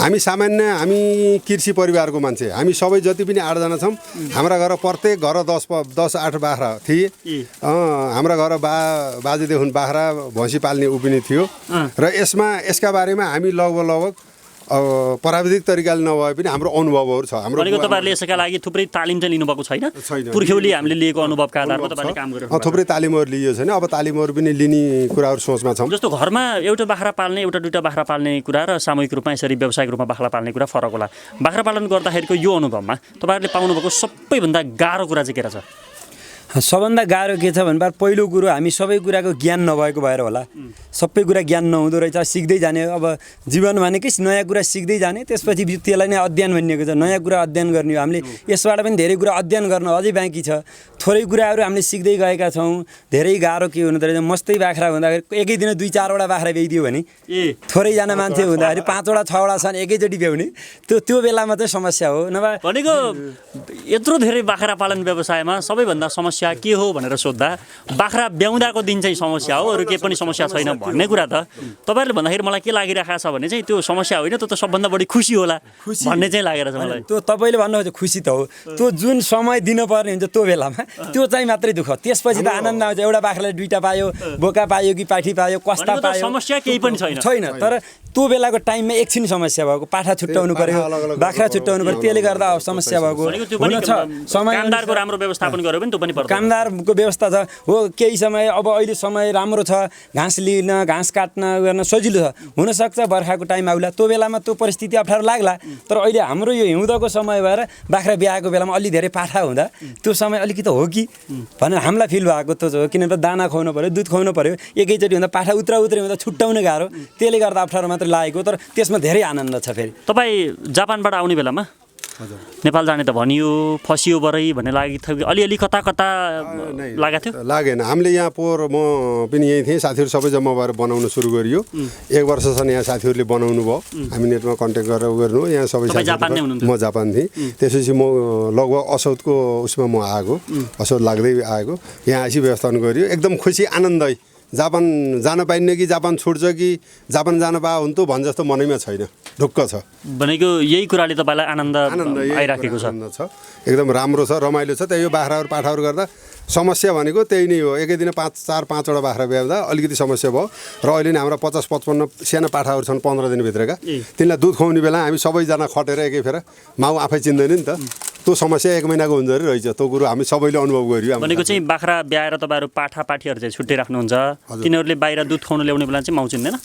हामी सामान्य हामी कृषि परिवारको मान्छे, हामी सबै जति पनि 8जना छौँ। हाम्रा घर प्रत्येक घर 10-8 बाख्रा थिए। हाम्रा घर बाजेदेखि बाख्रा भैँसी पाल्ने ऊ पनि थियो र यसका बारेमा हामी लगभग प्राविधिक तरिकाले नभए पनि हाम्रो अनुभवहरू छ। हाम्रो भनेको तपाईँहरूले यसका लागि थुप्रै तालिम चाहिँ लिनुभएको छैन? पुर्ख्यौली हामीले लिएको अनुभवका आधारमा तपाईँले काम गरेर थुप्रै तालिमहरू लिइयो छैन। अब तालिमहरू पनि लिने कुराहरू सोचमा छौँ। जस्तो घरमा एउटा बाख्रा पाल्ने, एउटा दुईटा बाख्रा पाल्ने कुरा र सामूहिक रूपमा यसरी व्यावसायिक रूपमा बाख्रा पाल्ने कुरा फरक होला। बाख्रा पालन गर्दाखेरिको यो अनुभवमा तपाईँहरूले पाउनुभएको सबैभन्दा गाह्रो कुरा चाहिँ के रहेछ? सबभन्दा गाह्रो के छ भने पहिलो कुरो हामी सबै कुराको ज्ञान नभएको भएर होला। सबै कुरा ज्ञान नहुँदो रहेछ, सिक्दै जाने। अब जीवन भनेकै नयाँ कुरा सिक्दै जाने, त्यसपछि त्यसलाई नै अध्ययन भनिएको छ। नयाँ कुरा अध्ययन गर्ने हो। हामीले यसबाट पनि धेरै कुरा अध्ययन गर्न अझै बाँकी छ। थोरै कुराहरू हामीले सिक्दै गएका छौँ। धेरै गाह्रो के हुँदो रहेछ, मस्तै बाख्रा हुँदाखेरि एकै दिन 2-4 वटा बाख्रा बेचिदियो भने, थोरैजना मान्छे हुँदाखेरि 5 वटा 6 वटा छन् एकैचोटि बेच्ने, त्यो बेलामा चाहिँ समस्या हो। नभए भनेको यत्रो धेरै बाख्रा पालन व्यवसायमा सबैभन्दा समस्या के हो भनेर सोद्धा बाख्रा ब्याउँदाको दिन चाहिँ समस्या हो, अरू केही पनि समस्या छैन भन्ने कुरा त तपाईँहरूले भन्दाखेरि मलाई के लागिरहेको छ भने चाहिँ त्यो समस्या होइन, त्यो त सबभन्दा बढी खुसी होला भन्ने चाहिँ लागेर छ मलाई। त्यो तपाईँले भन्नुहुन्छ खुसी त हो, त्यो जुन समय दिनुपर्ने हुन्छ त्यो बेलामा त्यो चाहिँ मात्रै दुःख। त्यसपछि त आनन्द आउँछ। एउटा बाख्राले 2टा पायो, बोका पायो कि पाठी पायो, कस्ता पायो, समस्या केही पनि छैन। तर त्यो बेलाको टाइममा एकछिन समस्या भएको, पाठा छुट्याउनु पर्यो, बाख्रा छुट्याउनु पर्यो, त्यसले गर्दा समस्या भएको कामदारको राम्रो व्यवस्थापन गर्यो भने त्यो पनि पर्छ। कामदारको व्यवस्था छ हो। केही समय अब अहिले समय राम्रो छ, घाँस लिन घाँस काट्न गर्न सजिलो छ। हुनसक्छ बर्खाको टाइम आउला, त्यो बेलामा त्यो परिस्थिति अप्ठ्यारो लाग्ला। तर अहिले हाम्रो यो हिउँदको समय भएर बाख्रा ब्याएको बेलामा अलि धेरै पाठा हुँदा त्यो समय अलिकति हो कि भनेर हामीलाई फिल भएको त्यो हो। किनभने दाना खुवाउनु पऱ्यो, दुध खुवाउनु पऱ्यो, एकैचोटि हुँदा पाठा उत्रै हुँदा छुट्याउनु गाह्रो, त्यसले गर्दा अप्ठ्यारो मात्रै लागेको। तर त्यसमा धेरै आनन्द छ। फेरि तपाईँ जापानबाट आउने बेलामा नेपाल जाने त भनियो, फसियो बरै भन्ने लागेको थियो, अलिअलि कता लागेको थियो? लागेन। हामीले यहाँ पोहोर म पनि यहीँ थिएँ, साथीहरू सबै जम्मा भएर बनाउन सुरु गरियो। 1 वर्षसम्म यहाँ साथीहरूले बनाउनु भयो। हामी नेटमा कन्ट्याक्ट गरेर गर्नु। यहाँ सबै साथी, म जापान थिएँ। त्यसपछि म लगभग असौदको उसमा म आएको, असौद लाग्दै आएको। यहाँ आएपछि व्यवस्थापन गरियो। एकदम खुसी आनन्दै। जापान जान पाइन्न कि जापान छुट्छ कि जापान जान पाए हुन्थ्यो भन् जस्तो मनैमा छैन, ढुक्क छ। भनेको यही कुराले तपाईँलाई आनन्द आइराखेको छ? एकदम राम्रो छ, रमाइलो छ। त्यही यो बाख्राहरू पाठाहरू गर्दा समस्या भनेको त्यही नै हो। एकै दिन 4-5 वटा बाख्रा ब्याउँदा अलिकति समस्या भयो। र अहिले नै हाम्रा 50-55 साना पाठाहरू छन् 15 दिनभित्रका। तिनलाई दुध खुवाउने बेला हामी सबैजना खटेर एकै फेर माउ आफै चिन्दैन नि त। त्यो समस्या 1 महिनाको हुँदो रहेछ। त्यो कुरो हामी सबैले अनुभव गरियो। भनेको चाहिँ बाख्रा ब्याएर तपाईँहरू पाठीहरू चाहिँ छुट्टै राख्नुहुन्छ, तिनीहरूले बाहिर दुध खुवाउनु ल्याउने बेला चाहिँ माउ चिन्दैन?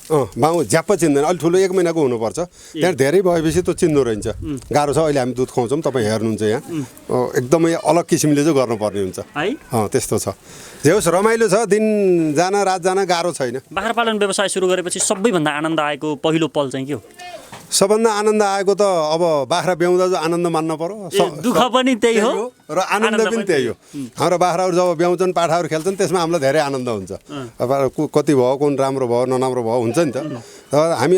माउ झ्याप्प चिन्दैन। अलिक ठुलो 1 महिनाको हुनुपर्छ। त्यहाँ धेरै भएपछि त्यो चिन्दो रहन्छ। गाह्रो छ। अहिले हामी दुध खुवाउँछौँ, तपाईँ हेर्नुहुन्छ यहाँ एकदमै अलग किसिमले चाहिँ गर्नुपर्ने हुन्छ है। त्यस्तो छ। जे होस् रमाइलो छ। दिन जान रात जान गाह्रो छैन। बाख्रा पालन व्यवसाय सुरु गरेपछि सबैभन्दा आनन्द आएको पहिलो पल चाहिँ के हो? सबभन्दा आनन्द आएको त अब बाख्रा ब्याउँदा जो आनन्द मान्न पर्यो। दुःख पनि त्यही हो र आनन्द पनि त्यही हो। हाम्रो बाख्राहरू जब ब्याउँछन्, पाठाहरू खेल्छन्, त्यसमा हामीलाई धेरै आनन्द हुन्छ। अब कति भयो, कुन राम्रो भयो, नराम्रो भयो हुन्छ नि त। र हामी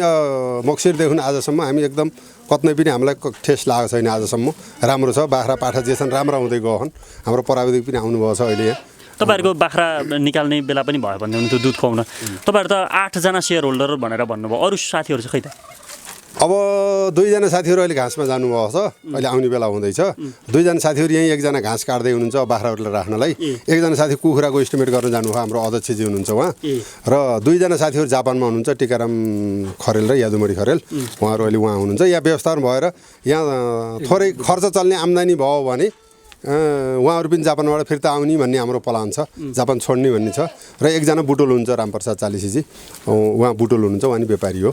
मक्सिरदेखि आजसम्म हामी एकदम कतै पनि हामीलाई ठेस लागेको छैन आजसम्म। राम्रो छ। बाख्रा पाठा जे छन् राम्रा हुँदै गयो हन्। हाम्रो प्राविधिक पनि आउनुभएको छ अहिले यहाँ। तपाईँहरूको बाख्रा निकाल्ने बेला पनि भयो भने त्यो दुध खुवाउन तपाईँहरू त 8जना सेयर होल्डर भनेर भन्नुभयो, अरू साथीहरू चाहिँ खै त? अब 2जना साथीहरू अहिले घाँसमा जानुभएको छ। अहिले आउने बेला हुँदैछ। 2जना साथीहरू यहीँ, 1जना घाँस काट्दै हुनुहुन्छ बाख्राहरूलाई राख्नलाई। 1जना साथी कुखुराको एस्टिमेट गर्न जानुभयो, हाम्रो अध्यक्षजी हुनुहुन्छ उहाँ। र 2जना साथीहरू जापानमा हुनुहुन्छ, टिकाराम खरेल र यादुमणी खरेल, उहाँहरू अहिले उहाँ हुनुहुन्छ। यहाँ व्यवस्थापन भएर यहाँ थोरै खर्च चल्ने आम्दानी भयो भने उहाँहरू पनि जापानबाट फिर्ता आउने भन्ने हाम्रो प्लान छ। जापान छोड्ने भन्ने छ। र 1जना बुटोल हुनुहुन्छ, रामप्रसाद चालिसीजी, उहाँ बुटोल हुनुहुन्छ, उहाँ नि व्यापारी हो।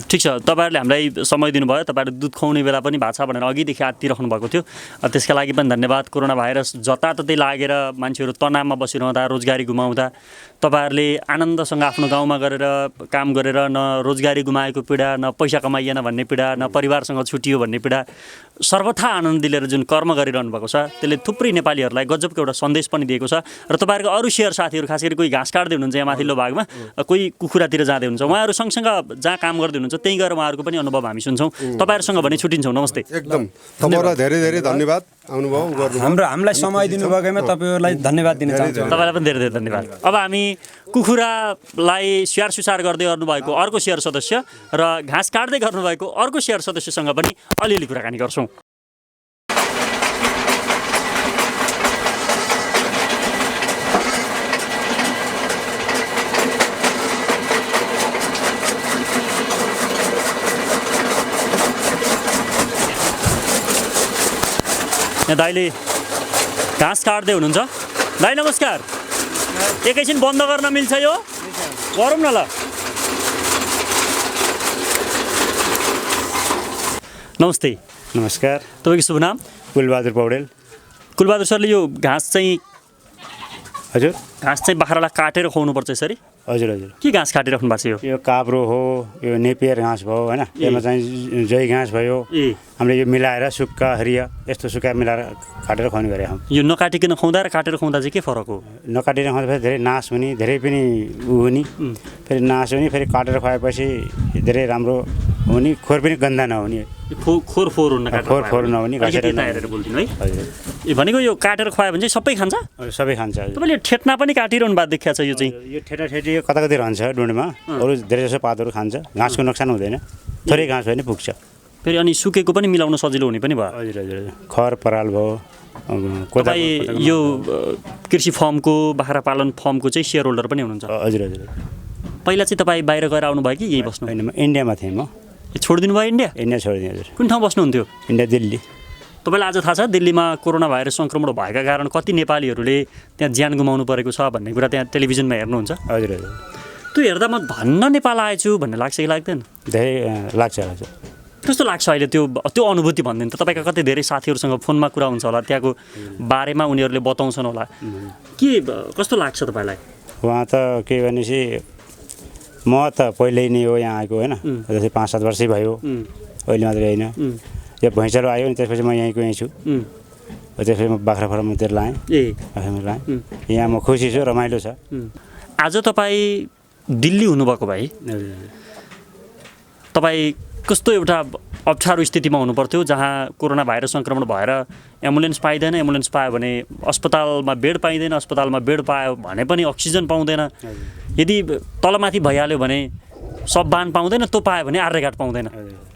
ठिक छ। तपाईँहरूले हामीलाई समय दिनुभयो। तपाईँहरू दुध खुवाउने बेला पनि भएको छ भनेर अघिदेखि आत्तिराख्नु भएको थियो। त्यसका लागि पनि धन्यवाद। कोरोना भाइरस जताततै लागेर मान्छेहरू तनावमा बसिरहँदा, रोजगारी गुमाउँदा तपाईँहरूले आनन्दसँग आफ्नो गाउँमा गएर काम गरेर न रोजगारी गुमाएको पीडा, न पैसा कमाइएन भन्ने पीडा, न परिवारसँग छुटियो भन्ने पीडा, सर्वथा आनन्द लिएर जुन कर्म गरिरहनु भएको छ त्यसले थुप्रै नेपालीहरूलाई गजबको एउटा सन्देश पनि दिएको छ र तपाईँहरूको अरू सेयर साथीहरू खास गरी कोही घाँस काट्दै हुनुहुन्छ यहाँ माथिल्लो भागमा कोही कुखुरातिर जाँदै हुनुहुन्छ उहाँहरू सँगसँग जहाँ काम गर्दै हुनुहुन्छ त्यहीँ गएर उहाँहरूको पनि अनुभव हामी सुन्छौँ तपाईँहरूसँग भने छुट्टिन्छौँ नमस्ते एकदम तपाईँलाई धेरै धेरै धन्यवाद अनुभव गर्नु हामीलाई समय दिनुभएकोमा तपाईँहरूलाई धन्यवाद दिन चाहन्छु तपाईँलाई पनि धेरै धेरै धन्यवाद अब हामी कुखुरालाई स्याहार सुसार गर्दै गर्नुभएको अर्को सेयर सदस्य र घाँस काट्दै गर्नुभएको अर्को सेयर सदस्यसँग पनि अलिअलि कुराकानी गर्छौँ यहाँ दाइले घाँस काट्दै हुनुहुन्छ दाइ नमस्कार एकैछिन बन्द गर्न मिल्छ यो गरौँ न ल नमस्ते नमस्कार तपाईँको शुभ नाम कुलबहादुर पौडेल कुलबहादुर सरले यो घाँस चाहिँ हजुर बाख्रालाई काटेर खुवाउनुपर्छ यसरी हजुर हजुर के घाँस काटिराख्नु भएको छ यो यो काब्रो हो यो नेपियर घाँस भयो होइन यसमा चाहिँ जय घाँस भयो ए हामीले यो मिलाएर सुक्खा हरिया यस्तो सुक्खा मिलाएर काटेर खुवाउने गरेका छौँ यो नकाटिकन खुवाउँदा र काटेर खुवाउँदा चाहिँ के फरक हो नकाटेर खुवाउँदा फेरि धेरै नाश हुने धेरै पनि उ हुने फेरि नाश हुने फेरि काटेर खुवाएपछि धेरै राम्रो हुने खोर पनि गन्दा नहुने खोर फोहोर हुन खोर नहुने अलिकति यता हेरेर बोलिदिनु है हजुर ए भनेको यो काटेर खुवायो भने चाहिँ सबै खान्छ सबै खान्छ हजुर तपाईँले ठेट्ना पनि काटिरहनु भएको देखिया छ यो चाहिँ यो ठेटा ठेटी कता कति रहन्छ डुँडमा अरू धेरै जसो पातहरू खान्छ घाँसको नोक्सान हुँदैन थोरै घाँस भयो भने पुग्छ फेरि अनि सुकेको पनि मिलाउन सजिलो हुने पनि भयो हजुर हजुर खर पराल भयो तपाईँ यो कृषि फर्मको बाख्रा पालन फर्मको चाहिँ सेयर होल्डर पनि हुनुहुन्छ हजुर हजुर पहिला चाहिँ तपाईँ बाहिर गएर आउनुभयो कि यही बस्नु होइन म इन्डियामा थिएँ म छोडिदिनु भयो इन्डिया इन्डिया छोडिदिएँ हजुर कुन ठाउँ बस्नुहुन्थ्यो इन्डिया दिल्ली तपाईँलाई आज थाहा छ दिल्लीमा कोरोना भाइरस सङ्क्रमण भएका कारण कति नेपालीहरूले त्यहाँ ज्यान गुमाउनु परेको छ भन्ने कुरा त्यहाँ टेलिभिजनमा हेर्नुहुन्छ हजुर हजुर त्यो हेर्दा म धन्न नेपाल आएछु भन्ने लाग्छ कि लाग्दैन धेरै लाग्छ हजुर कस्तो लाग्छ अहिले त्यो अनुभूति भनिदिनु त तपाईँका कति धेरै साथीहरूसँग फोनमा कुरा हुन्छ होला त्यहाँको बारेमा उनीहरूले बताउँछन् होला के कस्तो लाग्छ तपाईँलाई उहाँ त के भनेपछि म त पहिल्यै नै हो यहाँ आएको होइन जस्तै 5-7 वर्षै भयो अहिले मात्रै होइन यो भैँचालो आयो नि त्यसपछि म यहीँ छु त्यसपछि म बाख्रा फार्मतिर लाएँ यहाँ म खुसी छु रमाइलो छ आज तपाईँ दिल्ली हुनुभएको भाइ तपाईँ कस्तो एउटा अप्ठ्यारो स्थितिमा हुनुपर्थ्यो जहाँ कोरोना भाइरस सङ्क्रमण भएर एम्बुलेन्स पाइँदैन एम्बुलेन्स पायो भने अस्पतालमा बेड पाइँदैन अस्पतालमा बेड पायो भने पनि अक्सिजन पाउँदैन यदि तलमाथि भइहाल्यो भने सबबान पाउँदैन त्यो पायो भने आर्रेघाट पाउँदैन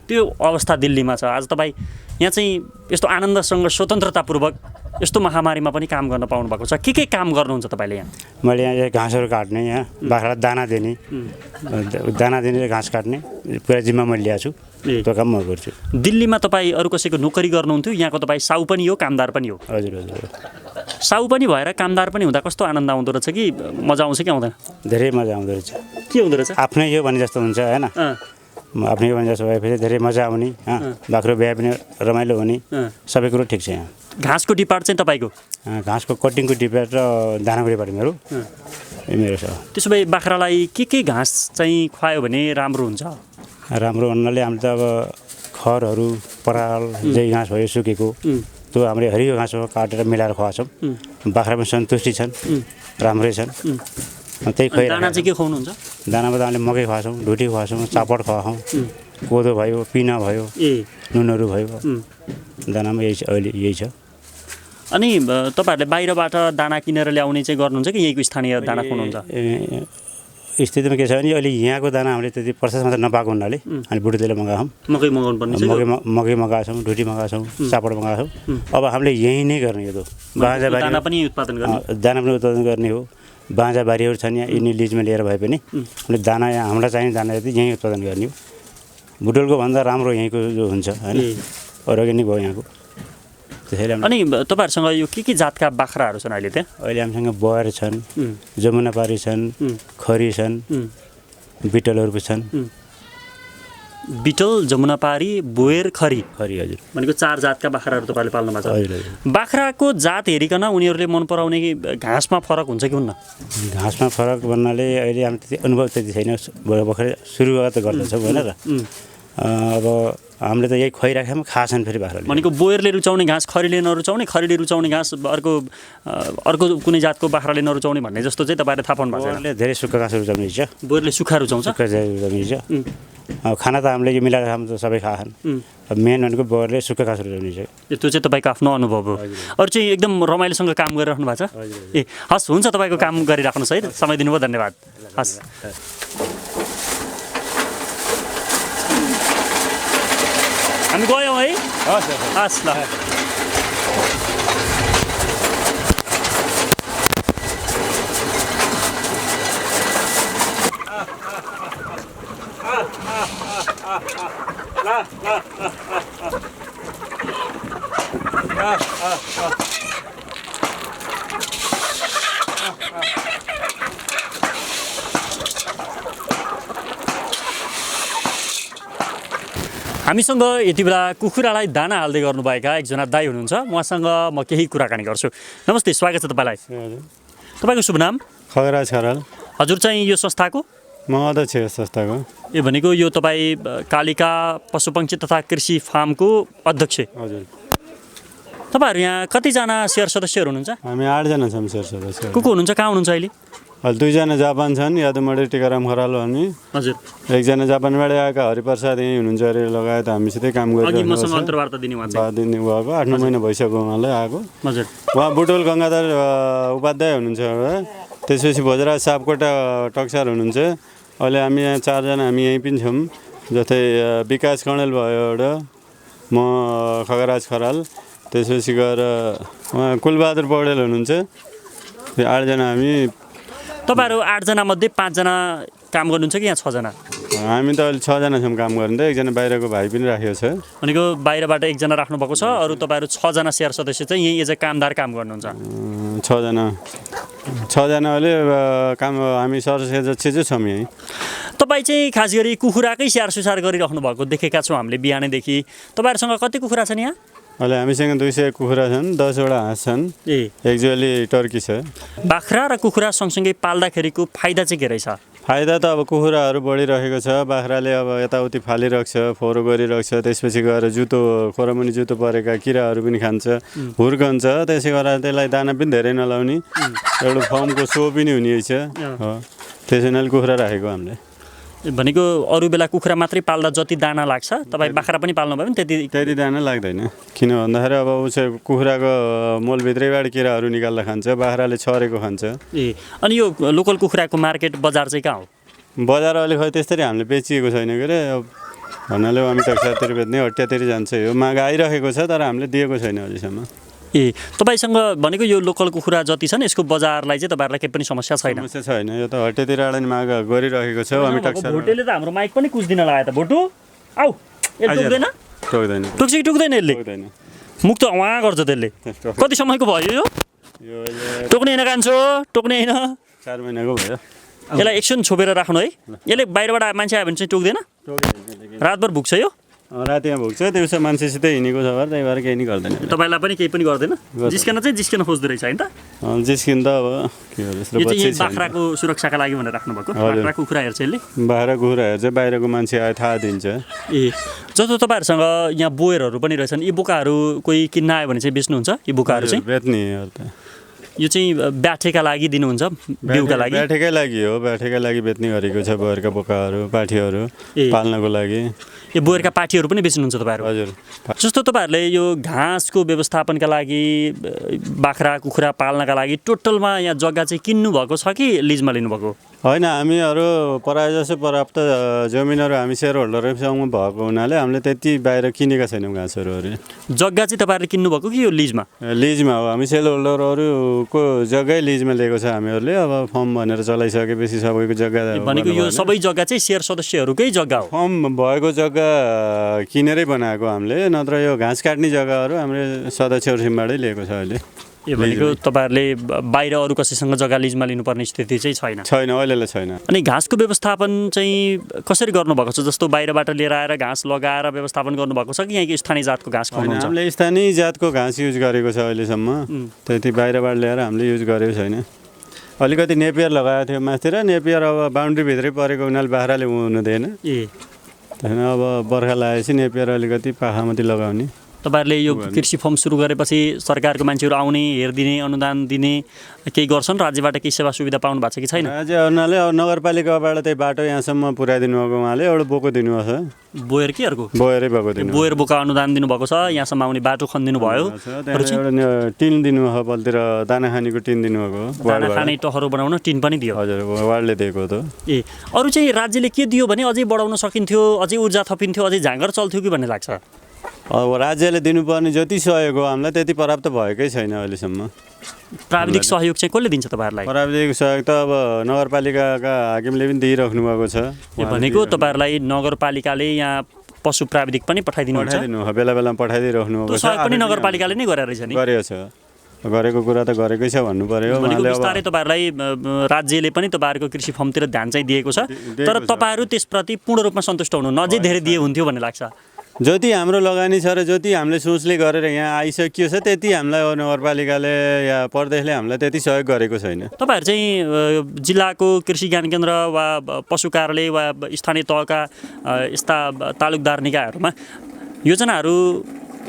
त्यो अवस्था दिल्लीमा छ आज तपाईँ यहाँ चाहिँ यस्तो आनन्दसँग स्वतन्त्रतापूर्वक यस्तो महामारीमा पनि काम गर्न पाउनु भएको छ के काम गर्नुहुन्छ तपाईँले यहाँ मैले यहाँ घाँसहरू काट्ने यहाँ बाख्रालाई दाना दिने घाँस काट्ने पुरा जिम्मा मैले ल्याएको छु त्यो काम म गर्छु दिल्लीमा तपाईँ अरू कसैको नोकरी गर्नुहुन्थ्यो यहाँको तपाईँ साउ पनि हो कामदार पनि हो हजुर हजुर साउ पनि भएर कामदार पनि हुँदा कस्तो आनन्द आउँदो रहेछ कि मजा आउँछ कि आउँदैन धेरै मजा आउँदो रहेछ के हुँदो रहेछ आफ्नै हो भने जस्तो हुन्छ होइन आफ्नै हो भने जस्तो भएपछि धेरै मजा आउने बाख्रो बिहा पनि रमाइलो हुने सबै कुरो ठिक छ यहाँ घाँसको डिपार्ट चाहिँ तपाईँको घाँसको कटिङको डिपार्ट र दानाको डिपार्ट मेरो छ त्यसो भए बाख्रालाई के घाँस चाहिँ खुवायो भने राम्रो हुन्छ राम्रो भन्नाले हामीले त अब खरहरू पराल जै घाँस भयो सुकेको त्यो हामीले हरियो घाँस हो काटेर मिलाएर खुवाउँछौँ बाख्रा पनि सन्तुष्टि छन् राम्रै छन् त्यही दाना चाहिँ के खुवाउनुहुन्छ दानामा त हामीले मकै खुवाउँछौँ ढुटी खुवाउँछौँ चापड खुवाउँछौँ कोदो भयो पिना भयो नुनहरू भयो दानामा यही छ अनि तपाईँहरूले बाहिरबाट दाना किनेर ल्याउने चाहिँ गर्नुहुन्छ कि यहीँको स्थानीय दाना खुवाउनुहुन्छ स्थितिमा के छ भने अहिले यहाँको दाना हामीले त्यति प्रशस्त मात्रा नपाएको हुनाले हामी बुढीले मगाउँछौँ मकै मगाउनु पर्ने मकै मगाएको छौँ ढुटी मगाएको छौँ चापड मगाएको छौँ अब हामीले यहीँ नै गर्ने यो दाना पनि उत्पादन गर्ने हो बाँझा बारीहरू छन् यहाँ यिनी लिजमा लिएर भए पनि हामीले दाना यहाँ हामीलाई चाहिने दाना चाहिँ यहीँ उत्पादन गर्ने हो बुटोलको भन्दा राम्रो यहीँको जो हुन्छ होइन अर्ग्यानिक हो यहाँको त्यसैले अनि तपाईँहरूसँग यो के जातका बाख्राहरू छन् अहिले त्यहाँ अहिले हामीसँग बयर छन् जमुनापारी छन् खरी छन् बिटलहरू छन् बिटल जमुनापारी बोयर खरी हजुर भनेको 4 जातका बाख्राहरू तपाईँले पाल्नु भएको छ हजुर बाख्राको जात हेरिकन उनीहरूले मन पराउने कि घाँसमा फरक हुन्छ कि हुन्न घाँसमा फरक भन्नाले अहिले हामी त्यति अनुभव त्यति छैन भर्खर सुरुवात गर्दछौँ होइन र अब हामीले त यही खुवाइराख्यौँ खाछन् फेरि बाख्राले। भनेको बोयरले रुचाउने घाँस खरीले नरुचाउने, खरीले रुचाउने घाँस अर्को कुनै जातको बाख्राले नरुचाउने भन्ने जस्तो चाहिँ तपाईँले थाहा पाउनु भएको छैन? बोयरले धेरै सुक्खा घाँस रुचाउने रहेछ, बोयरले सुक्खा रुचाउँछ। सुक्खा चाहिँ रुचाउने रहेछ। अब खाना त हामीले यो मिलाएर खानु त सबै खाछन्, अब मेन भनेको बोयरले सुक्खा घाँस रुचाउने रहेछ। त्यो चाहिँ तपाईँको आफ्नो अनुभव हो। अरू चाहिँ एकदम रमाइलोसँग काम गरिराख्नु भएको छ? ए हस्, हुन्छ, तपाईँको काम गरिराख्नुहोस् है, समय दिनुभयो, धन्यवाद। हस्। हामी गयौँ है? हस् ल। हामीसँग यति बेला कुखुरालाई दाना हाल्दै गर्नुभएका एकजना दाइ हुनुहुन्छ। उहाँसँग म केही कुराकानी गर्छु। नमस्ते, स्वागत छ तपाईँलाई। तपाईँको शुभ नाम? खगराज खराल। हजुर चाहिँ यो संस्थाको? म अध्यक्ष यस संस्थाको। ए भनेको यो तपाईँ कालिका पशुपक्षी तथा कृषि फार्मको अध्यक्ष? हजुर। तपाईँहरू यहाँ कतिजना सेयर सदस्यहरू हुनुहुन्छ? हामी 8 जना छौँ सेयर सदस्य। को हुनुहुन्छ, कहाँ हुनुहुन्छ अहिले? अहिले 2 जना जापान छन्, यादुमडी टिकाराम खराल भन्ने। हजुर। 1 जना जापानबाट आएका हरिप्रसाद यहीँ हुनुहुन्छ अरे, लगायत हामीसितै काम अघि गरिरहेको मसँग अन्तर्वार्ता दिने उहाँ चाहिँ? दिने भएको 8-9 महिना भइसक्यो उहाँलाई आएको। हजुर। उहाँ बुटोल गङ्गाधर उपाध्याय हुनुहुन्छ एउटा, त्यसपछि भोजराज सापकोटा टक्सार हुनुहुन्छ। अहिले हामी यहाँ 4 जना हामी यहीँ पनि छौँ, जस्तै विकास कणेल भयो एउटा, म खगराज खराल, त्यसपछि गएर उहाँ कुलबहादुर पौडेल हुनुहुन्छ। 8 जना हामी। तपाईँहरू 8 जना मध्ये 5 जना काम गर्नुहुन्छ कि यहाँ 6 जना? हामी त अहिले 6 जना छौँ काम गर्ने त, 1 जना बाहिरको भाइ पनि राखेको छ। भनेको बाहिरबाट 1 जना राख्नु भएको छ, अरू तपाईँहरू 6 जना सेयर सदस्य चाहिँ यही एज अ कामदार काम गर्नुहुन्छ? 6 जना अहिले काम, हामी सदस्य चाहिँ छौँ यहीँ। तपाईँ चाहिँ खास गरी कुखुराकै स्याहार सुसार गरिराख्नु भएको देखेका छौँ हामीले बिहानैदेखि। तपाईँहरूसँग कति कुखुरा छन् यहाँ? अहिले हामीसँग 200 कुखुरा छन्, 10 वटा हाँस छन्, एक जोली टर्की छ। बाख्रा र कुखुरा सँगसँगै पाल्दाखेरिको फाइदा चाहिँ के रहेछ? फाइदा त अब कुखुराहरू बढिरहेको छ, बाख्राले अब यताउति फालिरहेको छ, फोहोर गरिरहेको छ, त्यसपछि गएर खोरमुनि जुतो परेका किराहरू पनि खान्छ, हुर्कन्छ। त्यसै गरेर त्यसलाई दाना पनि धेरै नलाउने, एउटा फर्मको सो पनि हुने रहेछ। त्यसैले कुखुरा राखेको हामीले। भनेको अरू बेला कुखुरा मात्रै पाल्दा जति दाना लाग्छ तपाईँ बाख्रा पनि पाल्नु भयो भने त्यति दाना लाग्दैन। किन भन्दाखेरि अब चाहिँ कुखुराको मोलभित्रैबाट किराहरू निकाल्दा खान्छ, बाख्राले छरेको खान्छ। ए अनि यो लोकल कुखुराको मार्केट बजार चाहिँ कहाँ हो? बजार अहिले खै त्यसरी हामीले बेचिएको छैन के अरे, भन्नाले हामी टक्सातिर बेच्ने हट्यातिर जान्छ। यो माग आइरहेको छ तर हामीले दिएको छैन अझैसम्म। ए तपाईँसँग भनेको यो लोकल कुखुरा जति छन् यसको बजारलाई चाहिँ तपाईँहरूलाई केही पनि समस्या छैन? समस्या छैन, यो त हट्यातिर आएर माग गरिरहेको छ। हामी टक्सार भोटेले त हाम्रो माइक पनि कुच्दिन लगायो त। भोटु आऊ, टोक्दैन? टोक्दैन। टोक्छ कि टोक्दैन? यसले मुख त उहाँ गर्छ त्यसले। कति समयको भयो यो? टोक्ने होइन कान्छो, टोक्ने होइन। 4 महिनाको भयो। यसलाई एकछिन छोपेर राख्नु है। यसले बाहिरबाट मान्छे आयो भने चाहिँ टोक्दैन? रातभर भुक्छ यो? राति यहाँ भुक्छ, दिउँसो मान्छेसित हिँडेको छ भएर त्यही भएर केही नि गर्दैन। तपाईँलाई पनि केही पनि गर्दैन? जिस्कन चाहिँ जिस्कन खोज्दो रहेछ होइन त? जिस्किन त अब के हो, यो चाहिँ बाख्राको सुरक्षाका लागि भनेर राख्नु भएको? बाख्रा कुखुरा हेर्छ यसले? बाख्रा कुखुरा हेर्छ, बाहिरको मान्छे आए थाहा दिन्छ। ए जस्तो तपाईँहरूसँग यहाँ बोयरहरू पनि रहेछन्, यी बोकाहरू कोही किन्न आयो भने चाहिँ बेच्नुहुन्छ? यी बोकाहरू चाहिँ बेच्ने यो चाहिँ ब्याठेका लागि दिनुहुन्छ? बिउका लागि? ब्याठेकै लागि हो, ब्याठेकै लागि बेच्ने गरेको छ। बोयरका बोकाहरू, पाठीहरू पाल्नको लागि। यो बोयरका पाठीहरू पनि बेच्नुहुन्छ तपाईँहरू? हजुर। जस्तो तपाईँहरूले यो घाँसको व्यवस्थापनका लागि, बाख्रा कुखुरा पाल्नका लागि टोटलमा यहाँ जग्गा चाहिँ किन्नु भएको छ कि लिजमा लिनुभएको? होइन, हामीहरू प्रायः जसो पर्याप्त जमिनहरू हामी सेयर होल्डरसँग भएको हुनाले हामीले त्यति बाहिर किनेका छैनौँ घाँसहरू। जग्गा चाहिँ तपाईँहरूले किन्नुभएको कि यो लिजमा? लिजमा हो, हामी सेयर होल्डरहरूको जग्गै लिजमा लिएको छ हामीहरूले। अब फर्म भनेर चलाइसकेपछि सबैको जग्गा भनेको यो सबै जग्गा चाहिँ सेयर सदस्यहरूकै जग्गा हो? फर्म भएको जग्गा किनेरै बनाएको हामीले, नत्र यो घाँस काट्ने जग्गाहरू हामीले सदस्यहरूसितबाटै लिएको छ अहिले। ए भनेको तपाईँहरूले बाहिर अरू कसैसँग जग्गा लिजमा लिनुपर्ने स्थिति चाहिँ छैन? छैन, अहिलेलाई छैन। अनि घाँसको व्यवस्थापन चाहिँ कसरी गर्नुभएको छ? जस्तो बाहिरबाट लिएर आएर घाँस लगाएर व्यवस्थापन गर्नुभएको छ कि यहाँको स्थानीय जातको घाँस खुवाउनुहुन्छ? हामीले स्थानीय जातको घाँस युज गरेको छ अहिलेसम्म, त्यति बाहिरबाट ल्याएर हामीले युज गरेको छैन। अलिकति नेपियर लगाएको थियो माथितिर, नेपियर अब बााउन्ड्रीभित्रै परेको हुनाले बाख्राले हुनु दिएन। ए होइन अब बर्खा लागेपछि नेपियर अलिकति पाखामाथि लगाउने। तपाईँहरूले यो कृषि फर्म सुरु गरेपछि सरकारको मान्छेहरू आउने हेरिदिने अनुदान दिने केही गर्छन्? राज्यबाट केही सेवा सुविधा पाउनु भएको छ कि छैन? राज्य हुनाले अब नगरपालिकाबाट त्यही बाटो यहाँसम्म पुर्याइदिनु भएको उहाँले एउटा बोको दिनुभएको छ। बोयर के अर्को बोयरै भएको दिनु बोयर बोका अनुदान दिनुभएको छ, यहाँसम्म आउने बाटो खनिदिनु भयो, एउटा टिन दिनुभयो बलतिर दाना खानेको टिन दिनुभएको दाना खाने टहरो बनाउन टिन पनि दियो। हजुर वार्डले दिएको हो त। ए अरू चाहिँ राज्यले के दियो भने अझै बढाउन सकिन्थ्यो, अझै ऊर्जा थपिन्थ्यो, अझै झाँगर चल्थ्यो कि भन्ने लाग्छ? अब राज्यले दिनुपर्ने जति सहयोग हो हामीलाई त्यति पर्याप्त भएकै छैन अहिलेसम्म। प्राविधिक सहयोग चाहिँ कसले दिन्छ तपाईँहरूलाई? प्राविधिक सहयोग त अब नगरपालिकाका हाकिमले पनि दिइराख्नु भएको छ। भनेको तपाईँहरूलाई नगरपालिकाले यहाँ पशु प्राविधिक पनि पठाइदिनुहुन्छ? बेला बेलामा पठाइदिइराख्नु भएको छ। सहयोग पनि नगरपालिकाले नै गरेर रहेछ नि? गरेको छ, गरेको कुरा त गरेकै छ भन्नु पर्यो। भनेको बिस्तारै तपाईँहरूलाई राज्यले पनि तपाईँहरूको कृषि फर्मतिर ध्यान चाहिँ दिएको छ, तर तपाईँहरू त्यसप्रति पूर्ण रूपमा सन्तुष्ट हुनु अझै धेरै दिए हुन्थ्यो भन्ने लाग्छ? जति हाम्रो लगानी छ र जति हामीले सोचले गरेर यहाँ आइसकियो छ त्यति हामीलाई नगरपालिकाले या प्रदेशले हामीलाई त्यति सहयोग गरेको छैन। तपाईँहरू चाहिँ जिल्लाको कृषि ज्ञान केन्द्र वा पशु कार्यालय वा स्थानीय तहका यस्ता तालुकदार निकायहरूमा योजनाहरू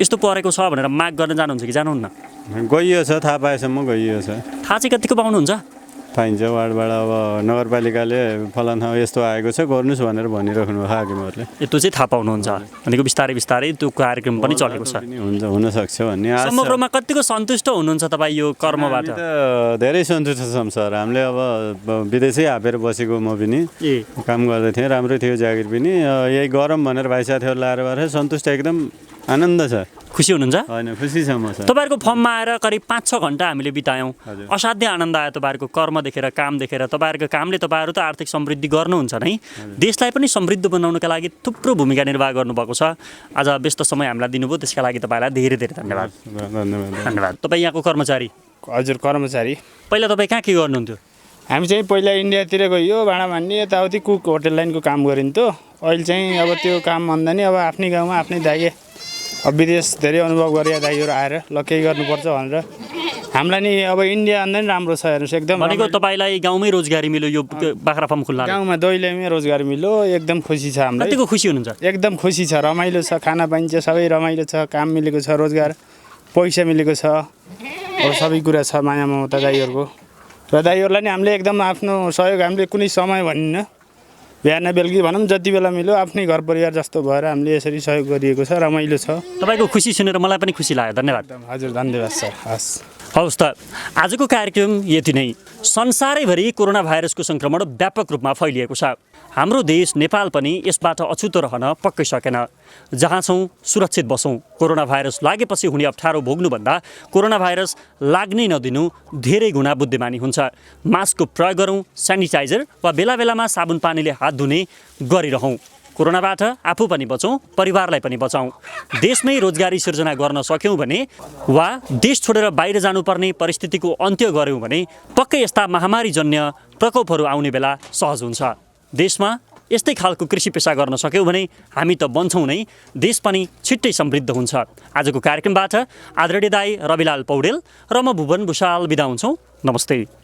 यस्तो परेको छ भनेर माग गर्न जानुहुन्छ कि जानुहुन्न? गइयो छ, थाहा पाएसम्म गइयो छ। थाहा चाहिँ कतिको पाउनुहुन्छ? पाइन्छ वार्डबाट अब नगरपालिकाले फलान ठाउँ यस्तो आएको छ गर्नुहोस् भनेर भनिराख्नु भएको हाकिमहरूले। त्यो चाहिँ थाहा पाउनुहुन्छ भनेको बिस्तारै बिस्तारै त्यो कार्यक्रम पनि चलेको छ। हुन्छ हुनसक्छ भन्ने आशा। समग्रमा कतिको सन्तुष्ट हुनुहुन्छ तपाईँ यो कर्मबाट? धेरै सन्तुष्ट छौँ सर। हामीले अब विदेशै हापेर बसेको म पनि काम गर्दै थिएँ, राम्रो थियो जागिर पनि। यही गरम भनेर भाइ साथीहरू लाएर भएर सन्तुष्ट एकदम आनन्द छ। खुसी हुनुहुन्छ? होइन खुसी छ म सर। तपाईँहरूको फर्ममा आएर करिब 5-6 घन्टा हामीले बितायौँ। असाध्य आनन्द आयो तपाईँहरूको कर्म देखेर, काम देखेर। तपाईँहरूको कामले तपाईँहरू त आर्थिक समृद्धि गर्नुहुन्छ नै, देशलाई पनि समृद्ध बनाउनका लागि थुप्रो भूमिका निर्वाह गर्नुभएको छ। आज व्यस्त समय हामीलाई दिनुभयो, त्यसका लागि तपाईँलाई धेरै धेरै धन्यवाद। धन्यवाद। तपाईँ यहाँको कर्मचारी? हजुर कर्मचारी। पहिला तपाईँ कहाँ के गर्नुहुन्थ्यो? हामी चाहिँ पहिला इन्डियातिर गइयो भाँडा मान्ने, यताउति कुक होटेल लाइनको काम गरिन्थ्यो। अहिले चाहिँ अब त्यो काम भन्दा नि अब आफ्नै गाउँमा आफ्नै दाइए अब विदेश धेरै अनुभव गरे दाइहरू आएर ल केही गर्नुपर्छ भनेर हामीलाई नि अब इन्डिया भन्दा नि राम्रो छ हेर्नुहोस् एकदम। भनेको तपाईँलाई गाउँमै रोजगारी मिल्यो यो बाख्रा फार्म खुल्ला? गाउँमा दैलेमै रोजगारी मिल्यो, एकदम खुसी छ हामीलाई। कतिको खुसी हुनुहुन्छ? एकदम खुसी छ, रमाइलो छ, खाना पाइन्छ, सबै रमाइलो छ, काम मिलेको छ, रोजगार पैसा मिलेको छ, अब सबै कुरा छ माया ममता दाइहरूको। र दाइहरूलाई नि हामीले एकदम आफ्नो सहयोग हामीले कुनै समय भनिन्न, बिहान बेलुकी भनौँ जति बेला मिल्यो आफ्नै घर परिवार जस्तो भएर हामीले यसरी सहयोग गरिएको छ, रमाइलो छ। तपाईँको खुसी सुनेर मलाई पनि खुसी लाग्यो। धन्यवाद। हजुर धन्यवाद सर। हस् हवस् त आजको कार्यक्रम यति नै। संसारैभरि कोरोना भाइरसको सङ्क्रमण व्यापक रूपमा फैलिएको छ। हाम्रो देश नेपाल पनि यसबाट अछुतो रहन पक्कै सकेन। जहाँ छौँ सुरक्षित बसौँ। कोरोना भाइरस लागेपछि हुने अप्ठ्यारो भोग्नुभन्दा कोरोना भाइरस लाग्नै नदिनु धेरै गुणा बुद्धिमानी हुन्छ। मास्कको प्रयोग गरौँ, सेनिटाइजर वा बेला बेलामा साबुन पानीले हात धुने गरिरहौँ। कोरोनाबाट आफू पनि बचौँ, परिवारलाई पनि बचाउँ। देशमै रोजगारी सिर्जना गर्न सक्यौँ भने वा देश छोडेर बाहिर जानुपर्ने परिस्थितिको अन्त्य गऱ्यौँ भने पक्कै यस्ता महामारीजन्य प्रकोपहरू आउने बेला सहज हुन्छ। देशमा यस्तै खालको कृषि पेसा गर्न सक्यौँ भने हामी त बन्छौँ नै, देश पनि छिट्टै समृद्ध हुन्छ। आजको कार्यक्रमबाट आदरणीय दाइ रविलाल पौडेल र म भुवन भुषाल बिदा हुन्छौँ। नमस्ते।